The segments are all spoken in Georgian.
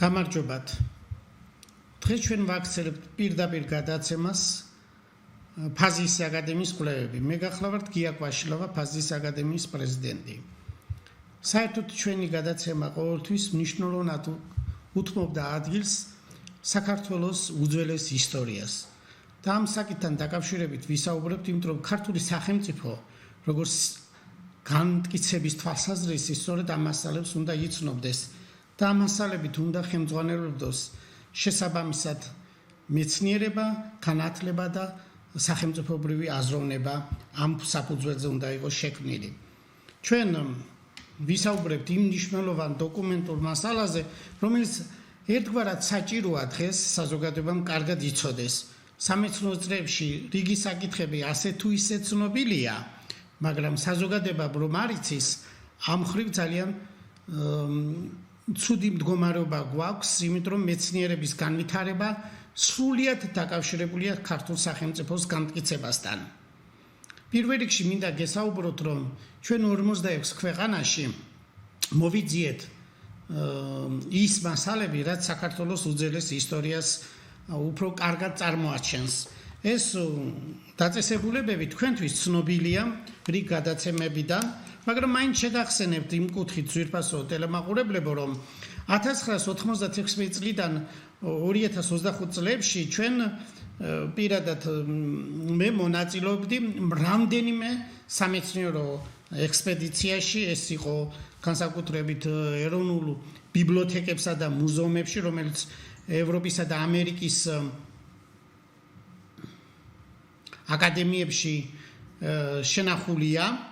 გამარჯობათ. დღეს ჩვენ ვაქცევთ პირდაპირ გადაცემას ფაზის აკადემიის კვლევები. მე გახლავართ გია კვაშილოვა, ფაზის აკადემიის პრეზიდენტი. საერთოდ ჩვენი გადაცემა ყოველთვის მნიშვნელოვნად უთმობდა ადგილს საქართველოს უძველეს ისტორიას. და ამ საკითხთან დაკავშირებით ვისაუბრებთ, იმიტომ რომ ქართული სახელმწიფო როგორც განმტკიცების თვალსაზრისით სწორედ ამ მასალებს უნდა იცნობდეს. და ამ მასალებით უნდა ხელმძღვანელობდეს შესაბამისად მეცნიერება, განათლება და სახელმწიფოებრივი აზროვნება ამ საფუძველზე უნდა იყოს შექმნილი. ჩვენ ვისაუბრებთ იმ მნიშვნელოვან დოკუმენტურ მასალაზე, რომელიც ერთგვარად საჭიროა დღეს საზოგადოებამ კარგად იცოდეს. სამეცნიერო წრეებში რიგი საკითხები ასე თუ ისე ცნობილია, მაგრამ საზოგადოებამ რომ არ იცის, ამ მხრივ ძალიან ცუდი მდგომარეობა გვაქვს, იმიტომ რომ მეცნიერების განვითარება სრულიად დაკავშირებულია ქართულ სახელმწიფოს განმტკიცებასთან. პირველ რიგში მინდა გესაუბროთ, რომ ჩვენ 46 ქვეყანაში მოვიძიეთ ის მასალები, რაც საქართველოს უძველეს ისტორიას უფრო კარგად წარმოაჩენს. ეს დაწესებულებები თქვენთვის ცნობილია რიგ გადაცემებიდან, მაგრამ მაინც შეგახსენებთ იმ კუთხით ძვირფასო ტელემაყურებლებო, რომ 1996 წლიდან 2025 წლებში ჩვენ პირადად მე მონაწილეობდი რამდენიმე სამეცნიერო ექსპედიციაში, ეს იყო განსაკუთრებით ეროვნულ ბიბლიოთეკებსა და მუზეუმებში, რომელიც ევროპისა და ამერიკის აკადემიებში შენახულია.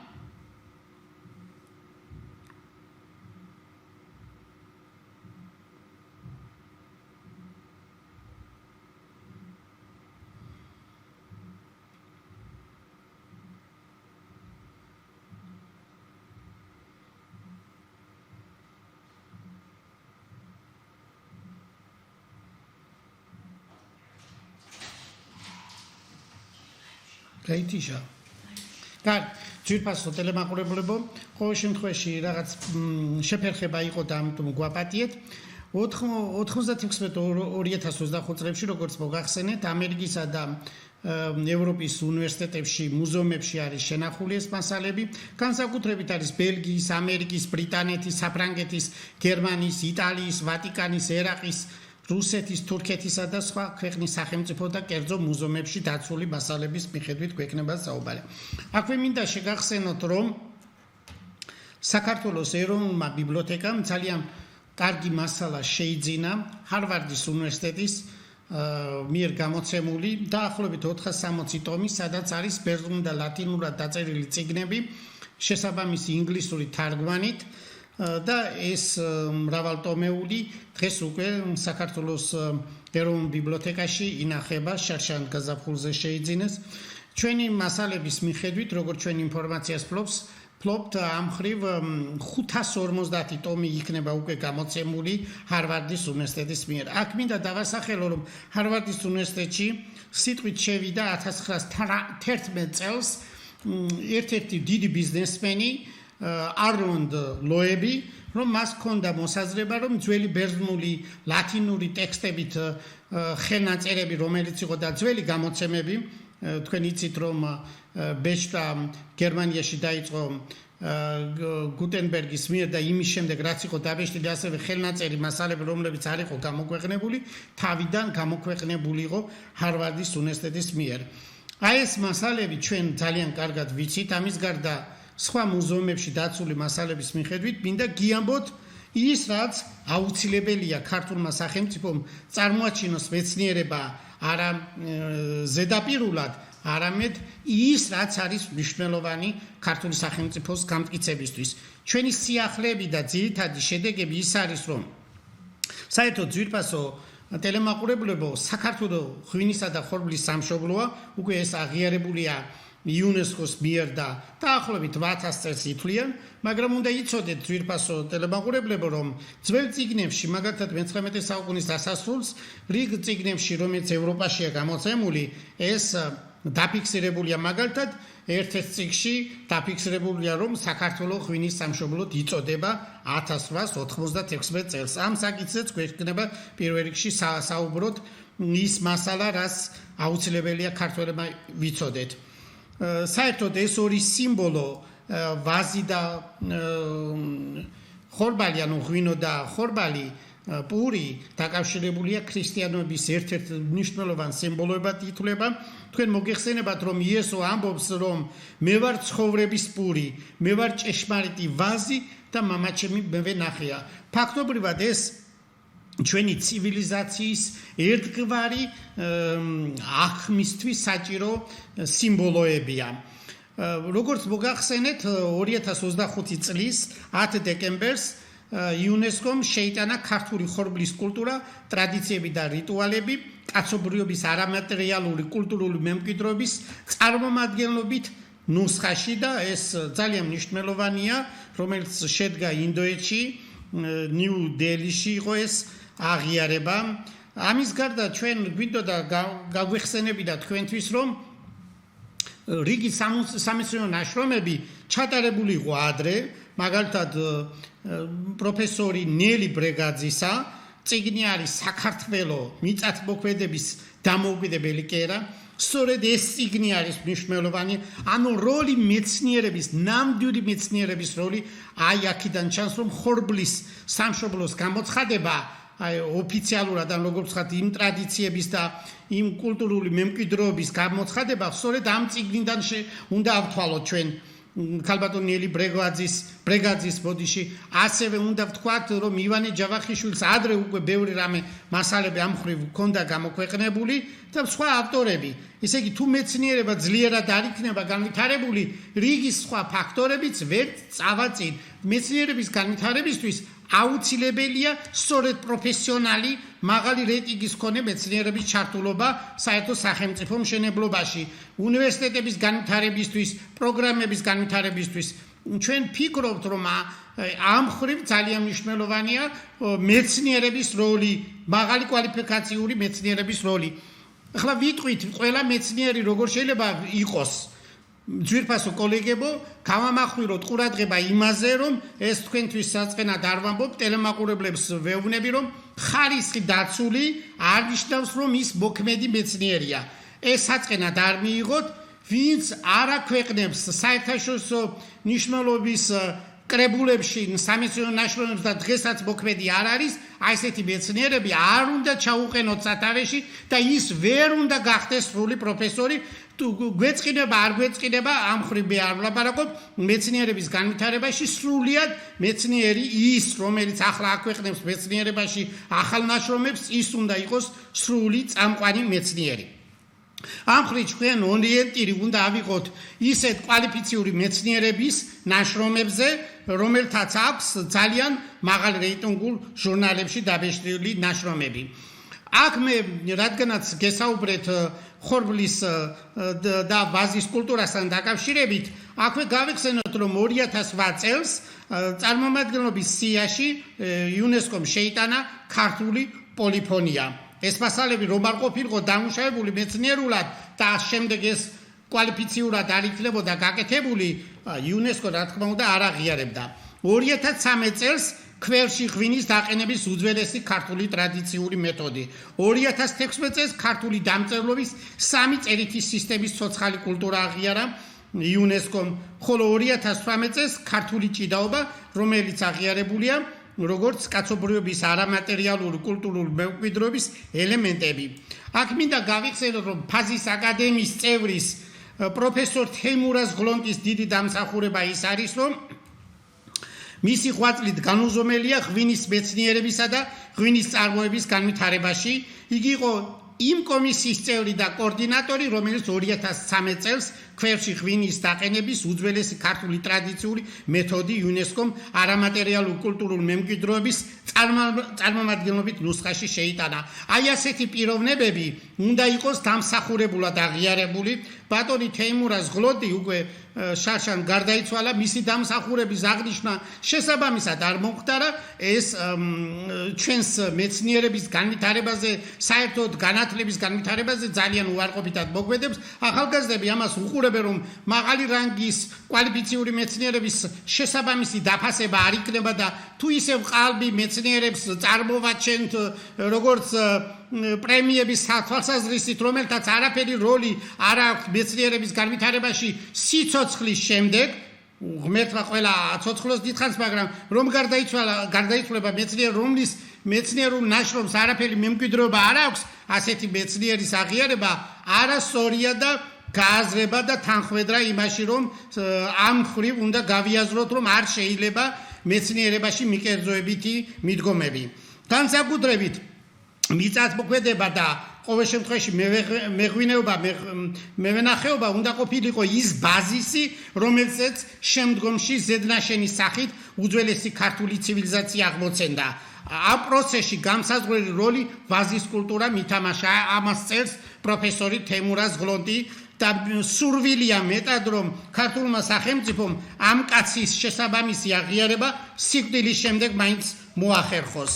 გაითიშა. კარგი, ძვირფასო ტელემაყურებლებო, ყოველ შემთხვევაში რაღაც შეფერხება იყო და ამიტომ გვაპატიეთ. 96-2025 წლებში, როგორც მოგახსენეთ, ამერიკისა და ევროპის უნივერსიტეტებში, მუზეუმებში არის შენახული ეს მასალები. განსაკუთრებით არის ბელგიის, ამერიკის, ბრიტანეთის, საფრანგეთის, გერმანიის, იტალიის, ვატიკანის, ერაყის, რუსეთის, თურქეთისა და სხვა ქვეყნის სახელმწიფო და კერძო მუზეუმებში დაცული მასალების მიხედვით გვექნება საუბარი. აქვე მინდა შეგახსენოთ, რომ საქართველოს ეროვნულმა ბიბლიოთეკამ ძალიან კარგი მასალა შეიძინა ჰარვარდის უნივერსიტეტის მიერ გამოცემული დაახლოებით 460 ტომი, სადაც არის ბერძნულ და ლათინურად დაწერილი წიგნები შესაბამისი ინგლისური თარგმანით. და ეს მრავალტომეული დღეს უკვე საქართველოს ეროვნულ ბიბლიოთეკაში ინახება, შარშან გაზაფხულზე შეიძინეს. ჩვენი მასალების მიხედვით, როგორც ჩვენ ინფორმაციას ფლობთ, ამ მხრივ 550 ტომი იქნება უკვე გამოცემული ჰარვარდის უნივერსიტეტის მიერ. აქ მინდა დავასახელო, რომ ჰარვარდის უნივერსიტეტში სიტყვით შევიდა 1911 წელს ერთ-ერთი დიდი ბიზნესმენი არლონდ ლოები, რომ მას ჰქონდა მოსაზრება, რომ ძველი ბერძნული ლათინური ტექსტებით ხელნაწერები, რომელიც იყო და ძველი გამოცემები, თქვენ იცით, რომ ბეჭდა გერმანიაში დაიწყო გუტენბერგის მიერ და იმის შემდეგ, რაც იყო დაბეჭდილი ასევე ხელნაწერი მასალები, რომლებიც არ იყო გამოქვეყნებული, თავიდან გამოქვეყნებული იყო ჰარვარდის უნივერსიტეტის მიერ. აი ეს მასალები ჩვენ ძალიან კარგად ვიცით, ამის გარდა სხვა მუზეუმებში დაცული მასალების მიხედვით მინდა გიამბოთ ის, რაც აუცილებელია ქართულმა სახელმწიფომ წარმოაჩინოს მეცნიერება არა ზედაპირულად, არამედ ის, რაც არის მნიშვნელოვანი ქართული სახელმწიფოს განმტკიცებისთვის. ჩვენი სიახლეები და ძირითადი შედეგები ის არის, რომ საერთოდ ძვირფასო ტელემაყურებლებო, საქართველოს ღვინისა და ხორბლის სამშობლოა, უკვე ეს აღიარებულია იუნესკოს მიერ და დაახლოებით 8000 წელს ითვლიან, მაგრამ უნდა იცოდეთ ძვირფასო ტელემაყურებლებო, რომ ძველ წიგნებში, მაგალითად მე-19 საუკუნის დასასრულს, რიგ წიგნებში, რომელიც ევროპაშია გამოცემული, ეს დაფიქსირებულია მაგალითად ერთ-ერთ წიგნში დაფიქსირებულია რომ საქართველოს ღვინის სამშობლოდ იწოდება 1896 წელს. ამ საკითხზეც გვექნება პირველ რიგში საუბროთ ის მასალა, რაც აუცილებელია ქართველებმა ვიცოდეთ. საერთოდ ეს ორი სიმბოლო ვაზი და ხორბალი, ანუ ღვინო და ხორბალი პური დაკავშირებულია ქრისტიანობის ერთ-ერთ მნიშვნელოვან სიმბოლოებად ითვლება. თქვენ მოგეხსენებათ რომ იესო ამბობს რომ მე ვარ ცხოვრების პური, მე ვარ ჭეშმარიტი ვაზი და მამაჩემი მევენახეა. ფაქტობრივად ეს ჩვენი ცივილიზაციის ერთგვარი აღქმისთვის საჭირო სიმბოლოებია. როგორც მოგახსენეთ 2025 წლის 10 დეკემბერს იუნესკომ შეიტანა ქართული ხორბლის კულტურა, ტრადიციები და რიტუალები, კაცობრიობის არამატერიალური კულტურული მემკვიდრეობის წარმომადგენლობით ნუსხაში და ეს ძალიან მნიშვნელოვანია, რომელიც შედგა ინდოეთში, ნიუ-დელიში იყო ეს აღიარება. ამის გარდა ჩვენ გვინდოდა გაგვეხსენებინა თქვენთვის რომ რიგი სამეცნიერო ნაშრომები ჩატარებული იყო ადრე, მაგალითად პროფესორი ნელი ბრეგაძისა წიგნი არის საქართველოს მიწათმოქმედების დამოუკიდებელი კერა. სწორედ ეს წიგნი არის მნიშვნელოვანი, ანუ როლი მეცნიერების, ნამდვილი მეცნიერების როლი, აი აქედან ჩანს რომ ხორბლის სამშობლოს გამოცხადება ოფიციალურად ან როგორც ვთქვათ იმ ტრადიციების და იმ კულტურული მემკვიდრეობის გამოცხადება სწორედ ამ წიგნიდან უნდა ავთვალოთ ჩვენ ქალბატონი ბრეგაძის ბოდიში. ასევე უნდა ვთქვათ რომ ივანე ჯავახიშვილს ადრე უკვე ბევრი რამე მასალები ამ ხრივ ჰქონდა გამოქვეყნებული და სხვა ავტორები. ესე იგი თუ მეცნიერება ძლიერად არ იქნება განვითარებული, რიგი სხვა ფაქტორებიც ვერ წავა წინ. მეცნიერების განვითარებისთვის აუცილებელია სწორედ პროფესიონალი, მაღალი რეიტინგის მქონე მეცნიერების ჩართულობა საერთო სახელმწიფო მშენებლობაში, უნივერსიტეტების განვითარებისთვის, პროგრამების განვითარებისთვის. ჩვენ ფიქრობთ, რომ ამ ხრივ ძალიან მნიშვნელოვანია მეცნიერების როლი, მაღალი კვალიფიკაციური მეცნიერების როლი. ახლა ვიტყვით, ყველა მეცნიერი როგორ შეიძლება იყოს ძვირფასო კოლეგებო, გავამახვილოთ ყურადღება იმაზე, რომ ეს თქვენთვის საწყენად არ ვამბობ, ტელემაყურებლებს ვეუბნები, რომ ხარისხი დაცული არ ნიშნავს, რომ ის მოქმედი მეცნიერია. ეს საწყენად არ მიიღოთ, ვინც არ აქვეყნებს საერთაშორისო მნიშვნელობის კრებულებში სამეცნიერო ნაშრომებს და დღესაც მოქმედი არ არის, აი ესეთი მეცნიერები არ უნდა ჩაუყენოთ სათავეში და ის ვერ უნდა გახდეს სრული პროფესორი. გვეწყინება არ გვეწყინება ამ ხრივ არ ვლაპარაკობ მეცნიერების განვითარებაში სრულად მეცნიერი ის რომელიც ახლა აქვეყნებს მეცნიერებაში ახალ ნაშრომებს ის უნდა იყოს სრული წამყვანი მეცნიერი. ამ ხრივ ჩვენ ორიენტირი უნდა ავიღოთ ისეთ კვალიფიციური მეცნიერების ნაშრომებზე რომელთაც აქვს ძალიან მაღალ რეიტინგულ ჟურნალებში დაბეჭდილი ნაშრომები. აქ მე რადგანაც გესაუბრეთ ხორბლის და ვაზის კულტურასთან დაკავშირებით, აქვე გავიხსენოთ რომ 2008 წელს წარმომადგენლობის სიაში იუნესკომ შეიტანა ქართული პოლიფონია. ეს მასალები რომ არ ყოფილიყო დამუშავებული მეცნიერულად და შემდეგ ეს კვალიფიციურად არ იქნებოდა გაკეთებული, იუნესკო რა თქმა უნდა არ აღიარებდა. 2013 წელს ქვევრში ღვინის დაყენების უძველესი ქართული ტრადიციული მეთოდი. 2016 წელს ქართული დამწერლობის 3 წერითის სისტემის ცოცხალი კულტურა აღიარა იუნესკომ, ხოლო 2018 წელს ქართული ჭიდაობა, რომელიც აღიარებულია როგორც კაცობრიობის არამატერიალური კულტურული მემკვიდრეობის ელემენტები. აქ მინდა გავიხსენოთ, რომ ფაზის აკადემიის წევრის პროფესორ თეიმურაზ ღლონტის დიდი დამსახურება ის არის, რომ მისი ღვაწლით განუზომელია ღვინის მეცნიერებისა და ღვინის წარმოების განვითარებაში. იგი იყო იმ კომისიის წევრი და კოორდინატორი, რომელიც 2013 წელს ქვევში ღვინის დაყენების უძველესი ქართული ტრადიციული მეთოდი იუნესკომ არამატერიალურ კულტურულ მემკვიდრეობის წარმომადგენლობით ნუსხაში შეიტანა. აი ასეთი პიროვნებები უნდა იყოს დამსახურებულად აღიარებული. ბატონი თეიმურაზ ღლოდი უკვე შარშან გარდაიცვალა, მისი დამსახურების აღნიშვნა შესაბამისად არ მომხდარა. ეს ჩვენს მეცნიერების განვითარებაზე, საერთოდ განათლების განვითარებაზე ძალიან უარყოფითად მოქმედებს. ახალგაზრდები ამას უყურებენ, რომ მაღალი რანგის კვალიფიციური მეცნიერების შესაბამისი დაფასება არ იქნება და თუ ისევ ყალბი მეცნიერებს წარმოვაჩენთ როგორც პრემიების თვალსაზრისით, რომელთაც არაფერი როლი არ აქვს მეცნიერების განვითარებაში სიცოცხლის შემდეგ, ღმერთმა ყველა ცოცხლოს დიდხანს, მაგრამ რომ გარდაიცვალება მეცნიერი, რომლის მეცნიერულ ნაშრომს არაფერი მემკვიდრეობა არ აქვს, ასეთი მეცნიერის აღიარება არასწორია და გააზრება და თანხმედრა იმაში, რომ ამ მხრივ უნდა გავიაზროთ, რომ არ შეიძლება მეცნიერებაში მიკერძოებითი მიდგომები. განსაკუთრებით მიწათმოქმედება და ყოველ შემთხვევაში მეღვინეობა, მევენახეობა უნდა ყოფილიყო ის ბაზისი, რომელზეც შემდგომში ზედნაშენის სახით უძველესი ქართული ცივილიზაცია აღმოცენდა. ამ პროცესში გამსაზღვრელი როლი ვაზის კულტურამ ითამაშა. ამას წერს პროფესორი თეიმურაზ ღლონდი და სურვილია მეტად, რომ ქართულმა სახელმწიფომ ამ კაცის შესაბამისი აღიარება სიკვდილის შემდეგ მაინც მოახერხოს.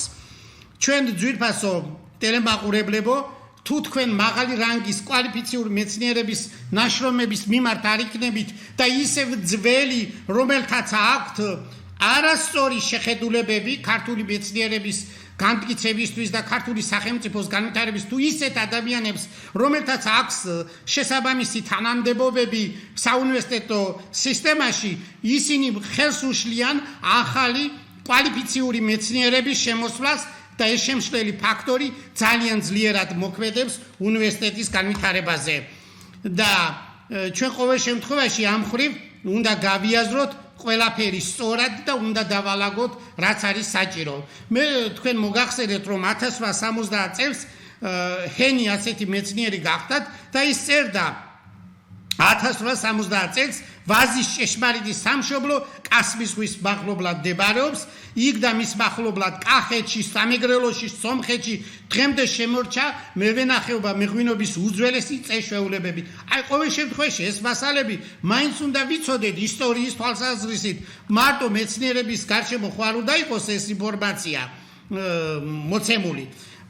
ჩვენ ძვირფასო ტელემაყურებლებო, თუ თქვენ მაღალი რანგის კვალიფიციური მეცნიერების ნაშრომების მიმართ არ იქნებით და ისევ ძველი, რომელთაც აქვთ არასწორი შეხედულებები ქართული მეცნიერების განმტკიცებისთვის და ქართული სახელმწიფოს განვითარების, თუ ისეთ ადამიანებს, რომელთაც აქვს შესაბამისი თანამდებობები საუნივერსიტეტო სისტემაში, ისინი ხელს უშლიან ახალი კვალიფიციური მეცნიერების შემოსვლას და ეს შემცვლელი ფაქტორი ძალიან ძლიერად მოქმედებს უნივერსიტეტის განვითარებაზე. და ჩვენ ყოველ შემთხვევაში ამ მხრივ უნდა გავიაზროთ ყველაფერი სწორად და უნდა დავალაგოთ, რაც არის საჭირო. მე თქვენ მოგახსენეთ, რომ 1870 წელს ჰენი ასეთი მეცნიერი გახდათ და ის წერდა 1870 წელს ვაზის ჭეშმარიტი სამშობლო კასპიის ზღვის მახლობლად მდებარეობს. იქ და მის მახლობლად კახეთში, სამეგრელოში, სომხეთში დღემდე შემორჩა მევენახეობა მეღვინობის უძველესი წესშეულებები. აი ყოველ შემთხვევაში ეს მასალები მაინც უნდა ვიცოდეთ ისტორიის თვალსაზრისით. მარტო მეცნიერების გარშემო ხარ უნდა იყოს ეს ინფორმაცია მოცემული.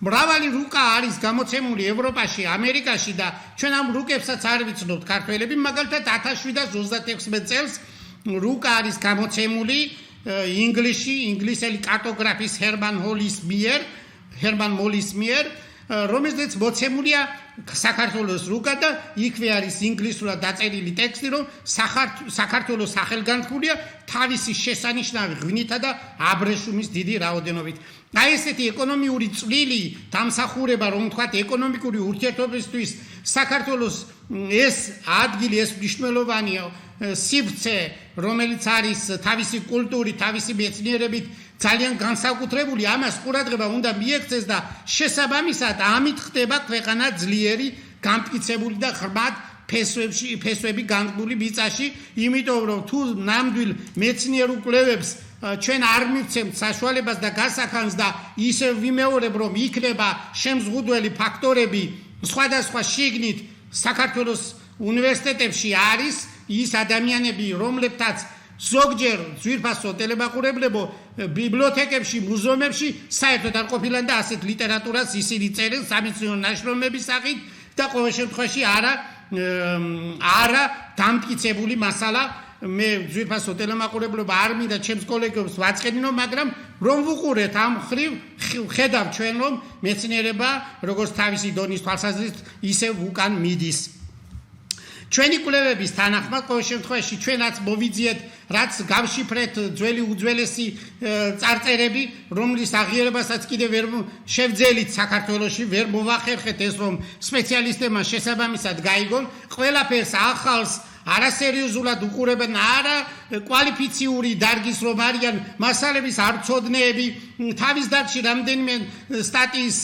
მრავალი რუკა არის გამოცემული ევროპაში, ამერიკაში და ჩვენ ამ რუკებსაც არ ვიცნობთ ქართველები, მაგალითად 1736 წელს რუკა არის გამოცემული ინგლისელი კარტოგრაფის ჰერმან მოლის მიერ, რომელზეც მოცემულია საქართველოს რუკა და იქვე არის ინგლისურად დაწერილი ტექსტი, რომ საქართველოს სახელგანთქმულია თავისი შესანიშნავი ღვინითა და აბრეშუმის დიდი რაოდენობით. აი ესეთი ეკონომიური წვლილი დამსახურება, რომ თქვათ ეკონომიკური ურთიერთობისთვის საქართველოს ეს ადგილი, ეს მნიშვნელოვანი სივრცე, რომელიც არის თავისი კულტურით, თავისი მეცნიერებით ძალიან განსაკუთრებული, ამას ყურადღება უნდა მიექცეს და შესაბამისად ამით ხდება ქვეყანა ძლიერი, გამტკიცებული და ღრმად ფესვები განგებული მიწაში, იმიტომ რომ თუ ნამდვილ მეცნიერულ კვლევებს ჩვენ არ მივცემთ საშუალებას და გასახანს და ისევ ვიმეორებ, რომ იქნება შემზღუდველი ფაქტორები სხვადასხვა შიგნით საქართველოს უნივერსიტეტებში არის ის ადამიანები, რომლებთაც ზოგჯერ ძვირფასო ტელემაყურებლებო ბიბლიოთეკებში, მუზეუმებში საერთოდ არ ყოფილან და ასეთ ლიტერატურას ისინი წერენ სამეცნიერო ნაშრომების სახით და ყოველ შემთხვევაში არა დამტკიცებული მასალა. მე ძვირფასო ტელემაყურებლობა არ მინდა ჩემს კოლეგებს ვაწყენინო, მაგრამ რომ ვუყურეთ ამ ხრივ ხედავ ჩვენ, რომ მეცნიერება როგორც თავისი დონის თვალსაზრისით ისევ უკან მიდის. ჩვენი კვლევების თანახმად ყოველ შემთხვევაში ჩვენაც მოვიძიეთ, რაც გავშიფრეთ ძველი უძველესი წარწერები, რომლის აღიარებასაც კიდევ ვერ შევძელით საქართველოში, ვერ მოვახერხეთ ეს, რომ სპეციალისტებმა შესაბამისად გაიგონ ყველაფერს ახალს არასერიოზულად უყურებენ არა კვალიფიციური დარგის რომ არიან მასალების არცოდნეები თავის დარგში რამდენიმე სტატიის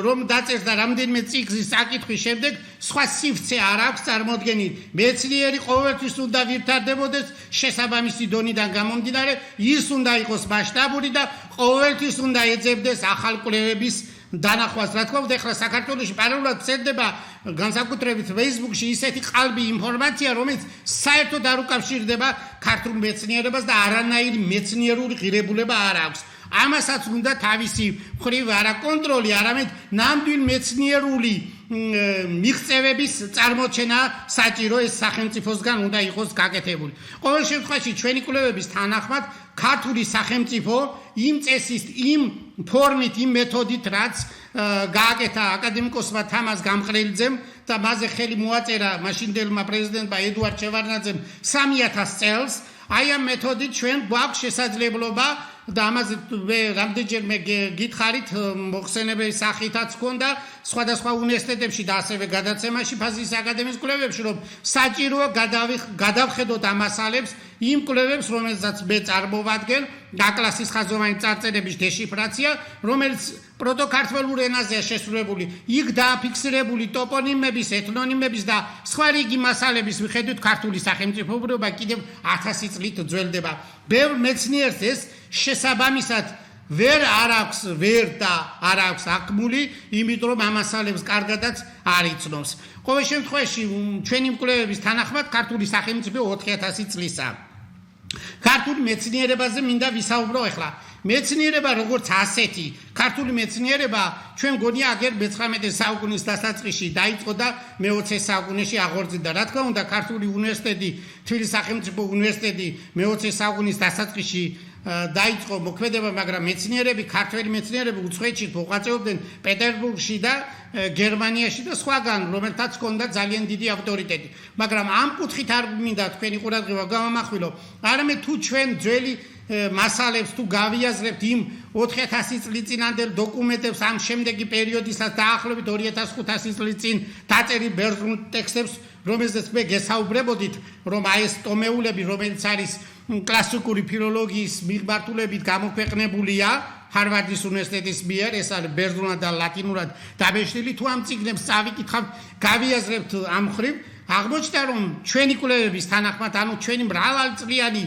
რომ დაწერს და რამდენიმე წიგნის საკითხვის შემდეგ სხვა სივრცე არ აქვს წარმოდგენილი მეცნიერი ყოველთვის უნდა ვითარდებოდეს შესაბამისი დონიდან გამომდინარე ის უნდა იყოს მასშტაბური და ყოველთვის უნდა ეძებდეს ახალ კვლევების დანახვას რა თქმა უნდა ახლა საქართველოში პარალელურად წერდება განსაკუთრებით Facebook-ში ისეთი ყალბი ინფორმაცია რომელიც საერთოდ არ უკავშირდება ქართულ მეცნიერებას და არანაირი მეცნიერული ღირებულება არ აქვს ამასაც უნდა თავისი მხრივ არა კონტროლი არამედ ნამდვილ მეცნიერული მიღწევების წარმოჩენა საჭირო ეს სახელმწიფოსგან უნდა იყოს გაკეთებული ყოველ შემთხვევაში ჩვენი კვლევების თანახმად ქართული სახელმწიფო იმ წესით იმ ფორმით იმ მეთოდით რაც გააკეთა აკადემიკოსმა თამაზ გამყრელიძემ და მასზე ხელი მოაწერა მაშინდელმა პრეზიდენტმა ედუარდ შევარდნაძემ 3000 წელს აი ამ მეთოდით ჩვენ გვაქვს შესაძლებლობა და ამაზე რამდენჯერმე გითხარით მოხსენებების სახითაც ჰქონდა სხვადასხვა უნივერსიტეტებში და ასევე გადაცემაში ფაზის აკადემიის კვლევებში რომ საჭიროა გადავხედოთ ამ მასალებს იმ კვლევებს რომელსაც მე წარმოვადგენ დაკლასის ხაზოვანი წარწერების დეშიფრაცია რომელიც პროტოკართველურ ენაზეა შესრულებული იქ დააფიქსირებული ტოპონიმების ეთნონიმების და სხვა რიგი მასალების მიხედვით ქართული სახელმწიფოებრიობა კიდევ 1000 წლით ძველდება ბევრ მეცნიერს ეს შესაბამისად ვერ აქვს აქმული იმიტომ რომ ამ მასალებს კარგადაც არ იცნობს ყოველ შემთხვევაში ჩვენი კვლევების თანახმად ქართული სახელმწიფო 4000 წლისაა ქართული მეცნიერებაზე მინდა ვისაუბრო ახლა მეცნიერება როგორც ასეთი ქართული მეცნიერება ჩვენ გონია აგერ მე-19 საუკუნის დასაწყისში დაიწყო და მე-20 საუკუნეში აღორძინდა რა თქმა უნდა ქართული უნივერსიტეტი თბილისის სახელმწიფო უნივერსიტეტი მე-20 საუკუნის დასაწყისში დაიწყო მოქმედება მაგრამ მეცნიერები ქართველი მეცნიერები უცხოეთში მოღვაწეობდნენ პეტერბურგში და გერმანიაში და სხვაგან რომელთაც ჰქონდა ძალიან დიდი ავტორიტეტი მაგრამ ამ კუთხით არ მინდა თქვენი ყურადღება გამომახვილო არამედ თუ ჩვენ ძველი მასალებს თუ გავიაზრებთ იმ 4000 წლის წინანდელ დოკუმენტებს ამ შემდეგი პერიოდისაც დაახლოებით 2500 წლის წინ დაწერილ ბერძნულ ტექსტებს რომელზეც მე გესაუბრებოდით რომ აი ეს ტომეულები რომელიც არის კლასიკური ფილოლოგიის მიღმართულებით გამოქვეყნებულია ჰარვარდის უნივერსიტეტის მიერ ეს არის ბერძნულად და ლათინურად დაბეჭდილი თუ ამ წიგნებს წავიკითხავთ გავიაზრებთ ამ მხრივ აღმოჩნდა რომ ჩვენი კვლევების თანახმად ანუ ჩვენი მრავალწლიანი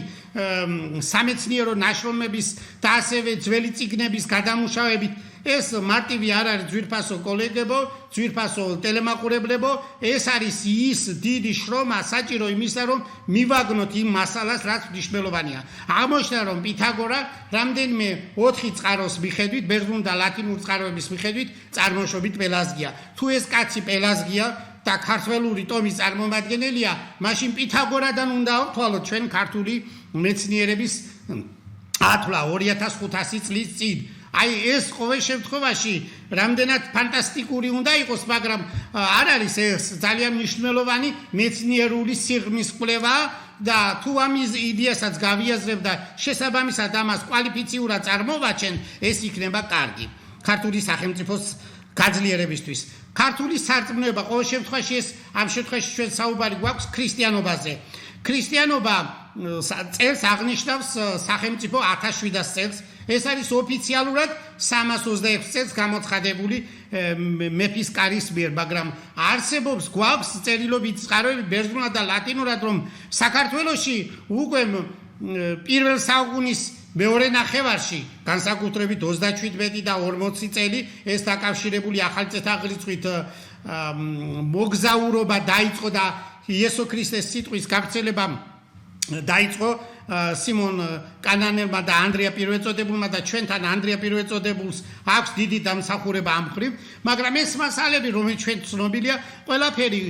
სამეცნიერო ნაშრომების და ასევე ძველი წიგნების გადამუშავებით ეს მარტივი არ არის ძვირფასო კოლეგებო, ძვირფასო ტელემაყურებლებო, ეს არის ის დიდი შრომა საჭირო იმისა რომ მივაგნოთ იმ მასალას რაც მნიშვნელოვანია. აღმოჩნდა რომ პითაგორა რამდენიმე 4 წყაროს მიხედვით, ბერძნულ და ლათინურ წყაროების მიხედვით წარმოშობით პელაზგია. თუ ეს კაცი პელაზგია და ქართველური ტომის წარმომადგენელია, მაშინ პითაგორადან უნდა ავთვალოთ ჩვენ ქართული მეცნიერების ათვლა 2500 წლის წინ. აი ეს ყოველ შემთხვევაში რამდენად ფანტასტიკური უნდა იყოს, მაგრამ არ არის ეს ძალიან მნიშვნელოვანი მეცნიერული სიღრმის კვლევა და თუ ამ იდეასაც გავიაზრებ და შესაბამისად ამას კვალიფიციურად წარმოვაჩენ, ეს იქნება კარგი ქართული სახელმწიფოს გაძლიერებისთვის. ქართული სარწმუნოება ყოველ შემთხვევაში ეს ამ შემთხვევაში ჩვენ საუბარი გვაქვს ქრისტიანობაზე. ქრისტიანობა წელს აღნიშნავს სახელმწიფო 1700 წელს. ეს არის ოფიციალურად 326 წელს გამოცხადებული მეფის კარის მიერ, მაგრამ არსებობს გვაქვს წერილობით წყაროები ბერძნულად და ლათინურად, რომ საქართველოში უკვე პირველ საუკუნის მეორე ნახევარში, განსაკუთრებით 37 და 40 წელი, ეს დაკავშირებული ახალწლით მოგზაურობა დაიწყო და იესო ქრისტეს სიტყვის გავრცელება დაიწყო სიმონ კანანელმა და ანდრია პირველწოდებულმა და ჩვენთან ანდრია პირველწოდებულს აქვს დიდი დამსახურება ამ მხრივ, მაგრამ ეს მასალები, რომელიც ჩვენ ცნობილია, ყველაფერი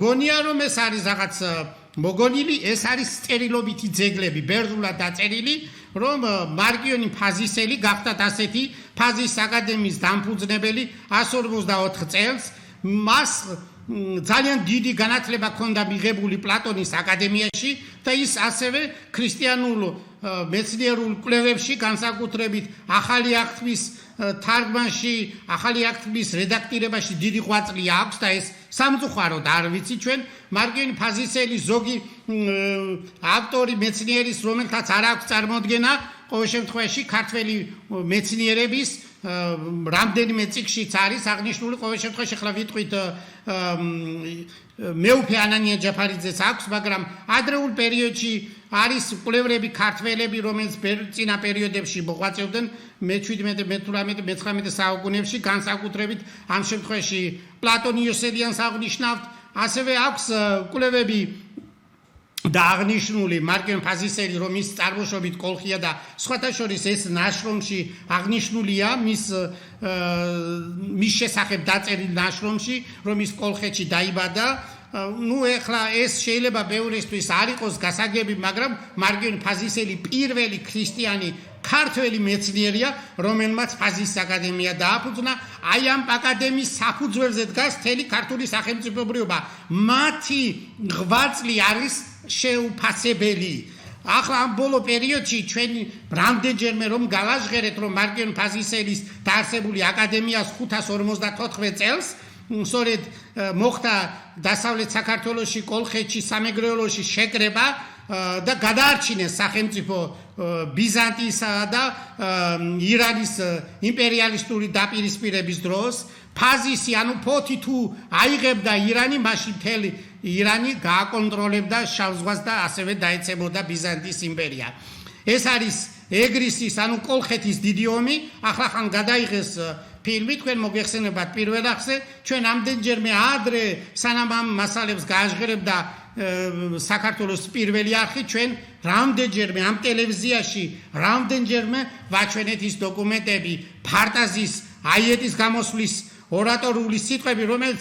გონია რომ ეს არის რაღაც მოგონილი, ეს არის წერილობითი ძეგლები, ბერძნულად დაწერილი, რომ მარკიონი ფაზისელი გახდათ ასეთი ფაზის აკადემიის დამფუძნებელი 154 წელს, მას ძალიან დიდი განათლება ჰქონდა მიღებული პლატონის აკადემიაში და ის ასევე ქრისტიანულ მეცნიერულ კვლევებში განსაკუთრებით ახალი აღთქმის თარგმანში ახალი აქტის რედაქტირებაში დიდი ღვაწლი აქვს და ეს სამწუხაროდ არ ვიცი ჩვენ მარგიონ ფაზისელი ზოგი ავტორი მეცნიერის რომელთაც არ აქვს წარმოდგენა ყოველ შემთხვევაში ქართველი მეცნიერების რამდენიმე წიგნშიც არის აღნიშნული ყოველ შემთხვევაში ახლა ვიტყვით მეუფე ანანია ჯაფარიძეს აქვს მაგრამ ადრეულ პერიოდში არის კვლევრები ქართველები რომელიც წინა პერიოდებში მოღვაწეობდნენ მე-17 მე-18 მე-19 საუკუნეებში განსაკუთრებით ამ შემთხვევაში პლატონ იოსელიანს აღნიშნავთ ასევე აქვს კვლევები და აღნიშნული მარგიონ ფაზისელი რომ ის წარმოშობით კოლხია და სხვათა შორის ეს ნაშრომში აღნიშნულია მის შესახებ დაწერილ ნაშრომში რომ ის კოლხეთში დაიბადა ну ეხლა ეს შეიძლება ბევრისთვის არ იყოს გასაგები მაგრამ მარგიონ ფაზისელი პირველი ქრისტიანი ქართველი მეცნიერია რომელმაც ფაზის აკადემია დააფუძნა აი ამ აკადემიის საფუძველზე დგას მთელი ქართული სახელმწიფოებრიობა მათი ღვაწლი არის შეუფასებელი ახლა ამ ბოლო პერიოდში ჩვენ რამდენჯერმე რომ გავაჟღერეთ რომ მარგიონ ფაზისელის დაარსებული აკადემიას 554 წელს სწორედ მოხდა დასავლეთ საქართველოში კოლხეთში სამეგრელოში შეკრება და გადაარჩინეს სახელმწიფო ბიზანტიისა და ირანის იმპერიალისტური დაპირისპირების დროს ფაზისი ანუ ფოთი თუ აიღებდა ირანი მაშინ მთელი ირანი გააკონტროლებდა შავ ზღვას და ასევე დაეცემოდა ბიზანტიის იმპერია ეს არის ეგრისის ანუ კოლხეთის დიდი ომი ახლა ხან გადაიღეს ფილმი თქვენ მოგეხსენებათ პირველ ახზე ჩვენ ამდენჯერმე ადრე სანამ ამ მასალებს გააჟღერებდა საქართველოს პირველი არხი ჩვენ რამდენჯერმე ამ ტელევიზიაში რამდენჯერმე ვაჩვენეთ ის დოკუმენტები ფარტაზის აიეტის გამოსვლის ორატორული სიტყვები რომელიც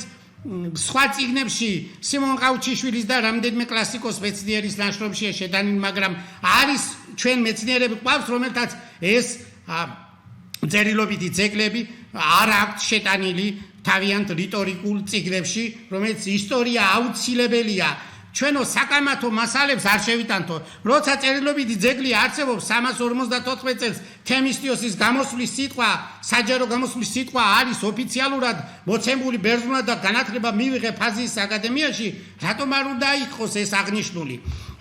სხვა წიგნებში სიმონ ყაუჩიშვილის და რამდენიმე კლასიკოს მეცნიერის ნაშრომშია შეტანილი მაგრამ არის ჩვენ მეცნიერები ყავს რომელთაც ეს წერილობითი ძეგლები არ აქვს შეტანილი თავიანთ რიტორიკულ წიგნებში რომელიც ისტორია აუცილებელია ჩვენო საკამათო მასალებს არ შევიტანთო როცა წერილობითი ძეგლი არსებობს 354 წელს თემისტიოსის გამოსვლის სიტყვა საჯარო გამოსვლის სიტყვა არის ოფიციალურად მოცემული ბერძნულად და განათლება მივიღე ფაზის აკადემიაში რატომ არ უნდა იყოს ეს აღნიშნული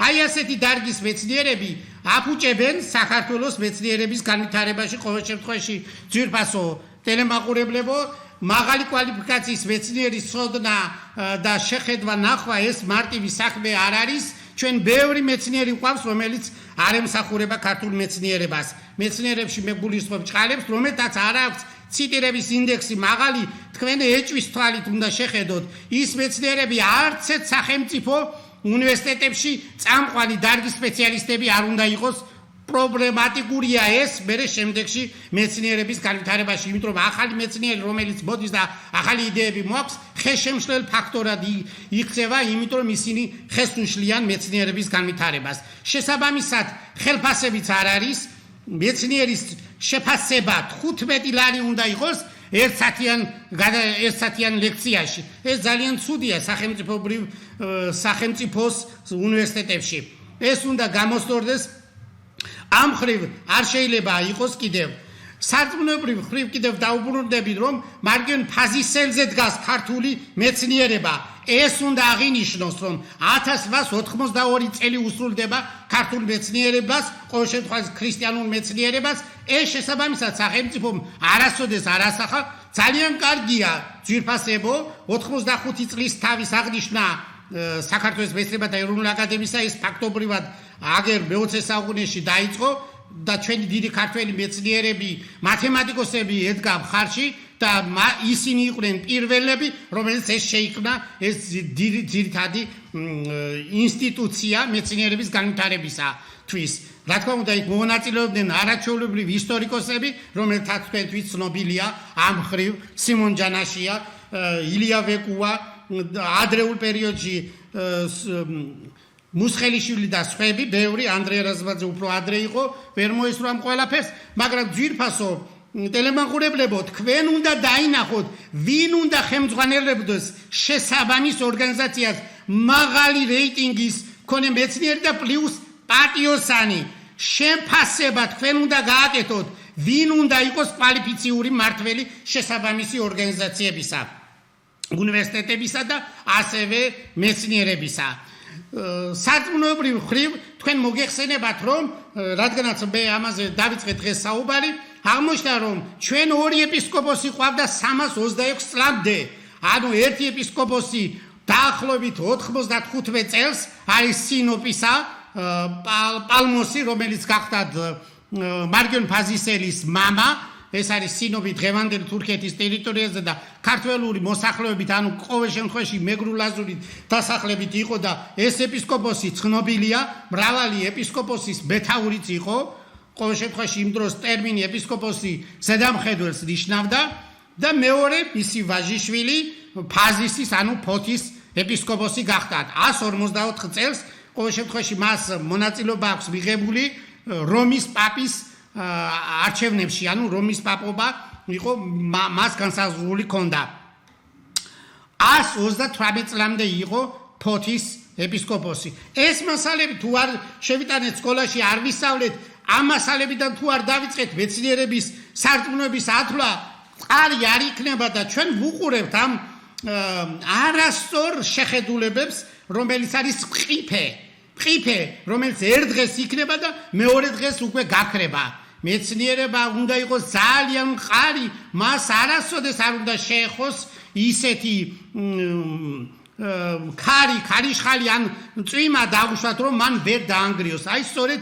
აი ასეთი დარგის მეცნიერები აფუჭებენ საქართველოს მეცნიერების განვითარებაში ყოველ შემთხვევაში ძვირფასო ტელემაყურებლებო მაღალი კვალიფიკაციის მეცნიერის ცოდნა და შეხედვა ნახვა ეს მარტივი საქმე არ არის ჩვენ ბევრი მეცნიერი გვყავს რომელიც არ ემსახურება ქართულ მეცნიერებას მეცნიერებში მე გულისხმობ ჭყალებს რომელთაც არ აქვს ციტირების ინდექსი მაღალი თქვენ ეჭვის თვალით უნდა შეხედოთ ის მეცნიერები არც ერთ სახელმწიფო უნივერსიტეტებში წამყვანი დარგის სპეციალისტები არ უნდა იყოს პრობლემატიკურია ეს მერე შემდეგში მეცნიერების განვითარებაში იმიტომ რომ ახალი მეცნიერი რომელიც მოდის და ახალი იდეები მოაქვს ხელშემშლელ ფაქტორად იქცევა იმიტომ რომ ისინი ხეს უშლიან მეცნიერების განვითარებას შესაბამისად ხელფასებიც არ არის მეცნიერის შეფასება 15 ლარი უნდა იყოს ერთ საათიან ლექციაში ეს ძალიან ცუდია სახელმწიფოს უნივერსიტეტებში ეს უნდა გამოსწორდეს ამ ხრივ არ შეიძლება იყოს კიდევ სარწმუნოებრივ ხრივ კიდევ დაუბრუნდებით რომ მარგიონ ფაზისელზე დგას ქართული მეცნიერება ეს უნდა აღინიშნოს რომ 1882 წელი უსრულდება ქართულ მეცნიერებას ყოველ შემთხვევაში ქრისტიანულ მეცნიერებას ეს შესაბამისად სახელმწიფომ არასოდეს არ ასახა ძალიან კარგია ძვირფასებო 85 წლის თავის აღნიშნა საქართველოს მეცნიერებათა ეროვნული აკადემიისა ეს ფაქტობრივად აგერ მე-20 საუკუნეში დაიწყო და ჩვენი დიდი ქართველი მეცნიერები მათემატიკოსები ედგა მხარში და ისინი იყვნენ პირველები რომელიც ეს შეიქმნა ეს ძირითადი ინსტიტუცია მეცნიერების განვითარებისათვის რა თქმა უნდა იქ მონაწილეობდნენ არაჩვეულებრივი ისტორიკოსები რომელთაც თქვენთვის ცნობილია ამ ხრივ სიმონ ჯანაშია ილია ვეკუა ადრეულ პერიოდში მუსხელიშვილი და სხვები, ბევრი ანდრე რაზმაძე უფრო ადრე იყო, ვერ მოესწრო ამ ყველაფერს, მაგრამ ძვირფასო ტელემაყურებლებო, თქვენ უნდა დაინახოთ, ვინ უნდა ხელმძღვანელობდეს შესაბამის ორგანიზაციას მაღალი რეიტინგის მქონე მეცნიერი და პლუს პატიოსანი, შეფასება თქვენ უნდა გააკეთოთ, ვინ უნდა იყოს კვალიფიციური მმართველი შესაბამისი ორგანიზაციებისა, უნივერსიტეტებისა და ასევე მეცნიერებისა. სარწმუნოებრივ მხრივ თქვენ მოგეხსენებათ, რომ რადგანაც მე ამაზე დავიწყე დღეს საუბარი, აღმოჩნდა, რომ ჩვენ ორი ეპისკოპოსი ყავდა 326 წლამდე. ანუ ერთი ეპისკოპოსი დაახლოებით 95 წელს არის სინოპისა პალმოსი, რომელიც გახდათ მარგიონ ფაზისელის მამა. ეს არის სინოპი დღევანდელი თურქეთის ტერიტორიაზე და ქართველური მოსახლეობით, ანუ ყოველ შემთხვევაში მეგრულაზურით დასახლებით იყო და ეს ეპისკოპოსი ცნობილია, მრავალი ეპისკოპოსის მეთაურიც იყო. ყოველ შემთხვევაში იმ დროს ტერმინი ეპისკოპოსი ზედამხედველს ნიშნავდა და მეორე მისი ვაჟიშვილი ფაზისის, ანუ ფოთის ეპისკოპოსი გახდათ. 154 წელს ყოველ შემთხვევაში მას მონაწილეობა აქვს მიღებული რომის პაპის არჩევნებში, ანუ რომის პაპობა იყო მას განსაზღვრული ქონდა. 138 წლამდე იყო ფოთის ეპისკოპოსი. ეს მასალები თუ არ შევიტანეთ სკოლაში, არ ვისწავლეთ, ამ მასალებიდან თუ არ დავიწყეთ მეცნიერების სარწმუნოების ათვლა, წყარი არ იქნება და ჩვენ ვუყურებთ ამ არასწორ შეხედულებებს, რომელიც არის მყიფე, რომელიც ერთ დღეს იქნება და მეორე დღეს უკვე გაქრება. მეცნიერება უნდა იყოს ძალიან მყარი, მას არასოდეს არ უნდა შეეხოს ისეთი ქარიშხალი ან წვიმა დაუშვათ, რომ მან ვერ დაანგრიოს. აი სწორედ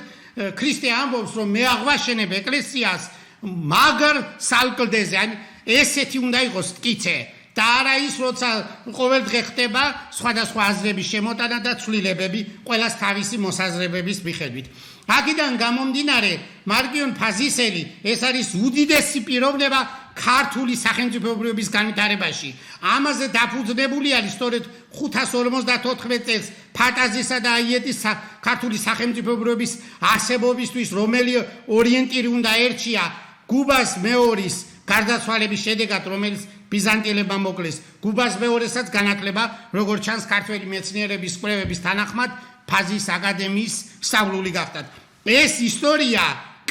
ქრისტე ამბობს, რომ მე აღვაშენებ ეკლესიას მაგარ სალკლდეზე, ან ესეთი უნდა იყოს მტკიცე. და არა ის, როცა ყოველ დღე ხდება სხვადასხვა აზრების შემოტანა და ცვლილებები ყველას თავისი მოსაზრებების მიხედვით. აქედან გამომდინარე, მარგიონ ფაზისელი ეს არის უდიდესი პიროვნება ქართული სახელმწიფოებრიობის განვითარებაში. ამაზე დაფუძნებული არის სწორედ 554 წელს ფანტაზისა და აიეტის ქართული სახელმწიფოებრიობის არსებობისთვის, რომელი ორიენტირი უნდა ერჩია გუბას მეორის გარდაცვალების შედეგად, რომელიც ბიზანტიელებმა მოკლეს. გუბას მეორესაც განათლება, როგორც ჩანს, ქართველი მეცნიერების კვლევების თანახმად ფაზის აკადემიის სწავლული გახდათ. ეს ისტორია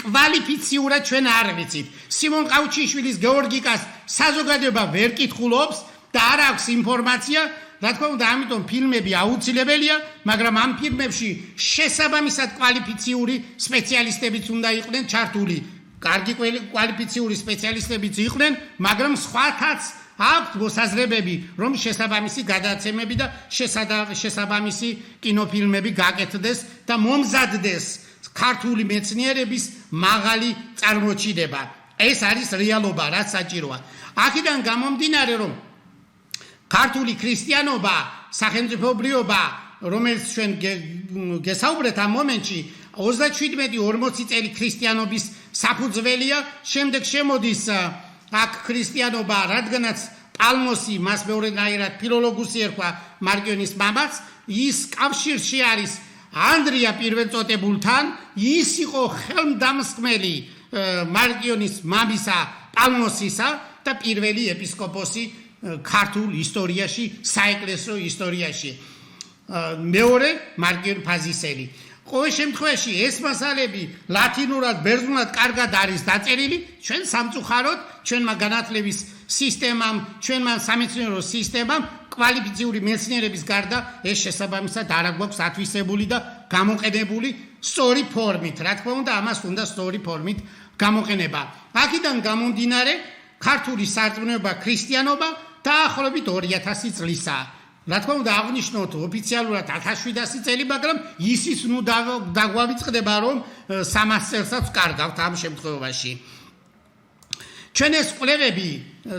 კვალიფიციურად ჩვენ არ ვიცით. სიმონ ყაუჩიშვილის გეორგიკას საზოგადოება ვერ კითხულობს და არ აქვს ინფორმაცია, რა თქმა უნდა, ამიტომ ფილმები აუცილებელია, მაგრამ ამ ფილმებში შესაბამისად კვალიფიციური სპეციალისტებიც უნდა იყვნენ ჩართული. კარგი კვალიფიციური სპეციალისტებიც იყვნენ, მაგრამ სხვათაც აქვთ მოსაზრებები, რომ შესაბამისი გადაცემები და შესაბამისი კინოფილმები გაკეთდეს და მომზადდეს ქართული მეცნიერების მაღალი წარმოჩინება. ეს არის რეალობა, რაც საჭიროა. აქედან გამომდინარე, რომ ქართული ქრისტიანობა, სახელმწიფოებრიობა, რომელიც ჩვენ გესაუბრეთ ამ მომენტში, 37-40 წელი ქრისტიანობის საფუძველია, შემდეგ შემოდის აქ ქრისტიანობა, რადგანაც პალმოსი მას მეორენაირად ფილოლოგუსი ერქვა მარგიონის მამაც, ის კავშირში არის ანდრია პირველწოდებულთან, ის იყო ხელმდამსხმელი მარგიონის მამისა პალმოსისა და პირველი ეპისკოპოსი ქართულ ისტორიაში, საეკლესიო ისტორიაში. მეორე მარგიონ ფაზისელი. ყოველ შემთხვევაში ეს მასალები ლათინურად, ბერძნულად კარგად არის დაწერილი, ჩვენ სამწუხაროდ, ჩვენმა განათლების სისტემამ, ჩვენმა სამეცნიერო სისტემამ კვალიფიციური მეცნიერების გარდა ეს შესაბამისად არ აქვს ათვისებული და გამოყენებული სწორი ფორმით. რა თქმა უნდა, ამას უნდა სწორი ფორმით გამოყენება. აქედან გამომდინარე, ქართული სარწმუნოება, ქრისტიანობა დაახლოებით 2000 წლისაა. რა თქმა უნდა, აღნიშნოთ ოფიციალურად 1700 წელი, მაგრამ ისიც ნუ დაგვავიწყდება, რომ 300 წელსაც კარგავთ ამ შემთხვევაში. ჩვენ ეს კვლევები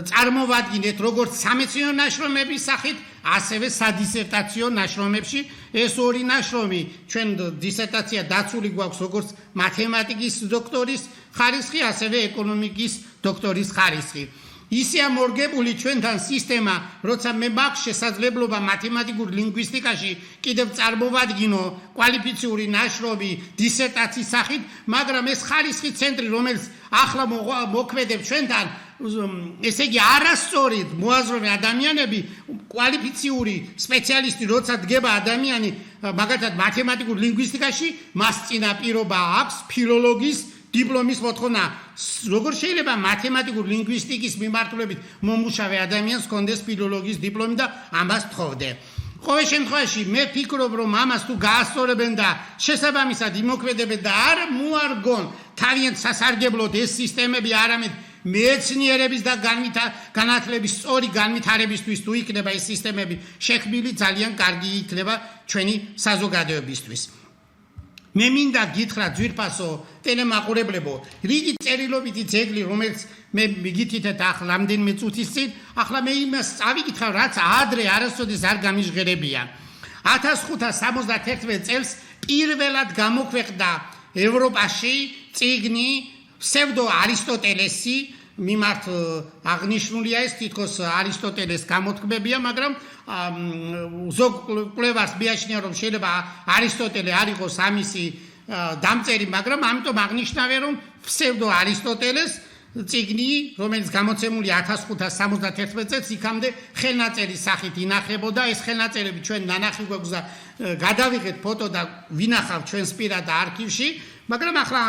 წარმოვადგინეთ როგორც სამეცნიერო ნაშრომების სახით, ასევე სადისერტაციო ნაშრომებში. ეს ორი ნაშრომი ჩვენ დისერტაცია დაცული გვაქვს როგორც მათემატიკის დოქტორის ხარისხი, ასევე ეკონომიკის დოქტორის ხარისხი. ისეა მორგებული ჩვენთან სისტემა, როცა მე მაქვს შესაძლებლობა მათემატიკურ ლინგვისტიკაში კიდევ წარმოვადგინო კვალიფიციური ნაშრომი დისერტაციის სახით, მაგრამ ეს ხარისხი ცენტრი, რომელიც ახლა მოქმედებს ჩვენთან, ესე იგი არასწორად მოაზროვნე ადამიანები, კვალიფიციური სპეციალისტი, როცა დგება ადამიანი, მაგალითად მათემატიკურ ლინგვისტიკაში, მას წინაპირობა აქვს ფილოლოგის დიპლომის მოთხოვნა როგორ შეიძლება მათემატიკურ ლინგვისტიკის მიმართულებით მომუშავე ადამიანს ჰქონდეს ფილოლოგიის დიპლომი და ამას თხოვდე. ყოველ შემთხვევაში მე ფიქრობ რომ ამას თუ გაასწორებენ და შესაბამისად იმოქმედებენ და არ მოარგონ თავიანთ სასარგებლოდ ეს სისტემები არამედ მეცნიერების და განათლების სწორი განვითარებისთვის თუ იქნება ეს სისტემები შექმნილი ძალიან კარგი იქნება ჩვენი საზოგადოებისთვის. მე მინდა გითხრათ ძვირფასო ტელემაყურებლებო, რიგი წერილობითი ძეგლი, რომელიც მე მიგითითეთ ახლა რამდენიმე წუთის წინ, ახლა მე იმას წავიკითხავ, რაც ადრე არასოდეს არ გამიჟღერებია. 1571 წელს პირველად გამოქვეყნდა ევროპაში წიგნი ფსევდო არისტოტელესი, მიმართ აღნიშნულია ეს თითქოს არისტოტელეს გამოთქმებია, მაგრამ ზოგ კვლევარს მიაჩნია რომ შეიძლება არისტოტელე არ იყოს ამისი დამწერი, მაგრამ ამიტომ აღნიშნავენ რომ ფსევდო არისტოტელეს წიგნი, რომელიც გამოცემული 1571 წელს იქამდე ხელნაწერის სახით ინახებოდა. ეს ხელნაწერები ჩვენ ნანახი გვაქვს და გადავიღეთ ფოტო და ვინახავ ჩვენს პირად არქივში. მაგრამ ახლა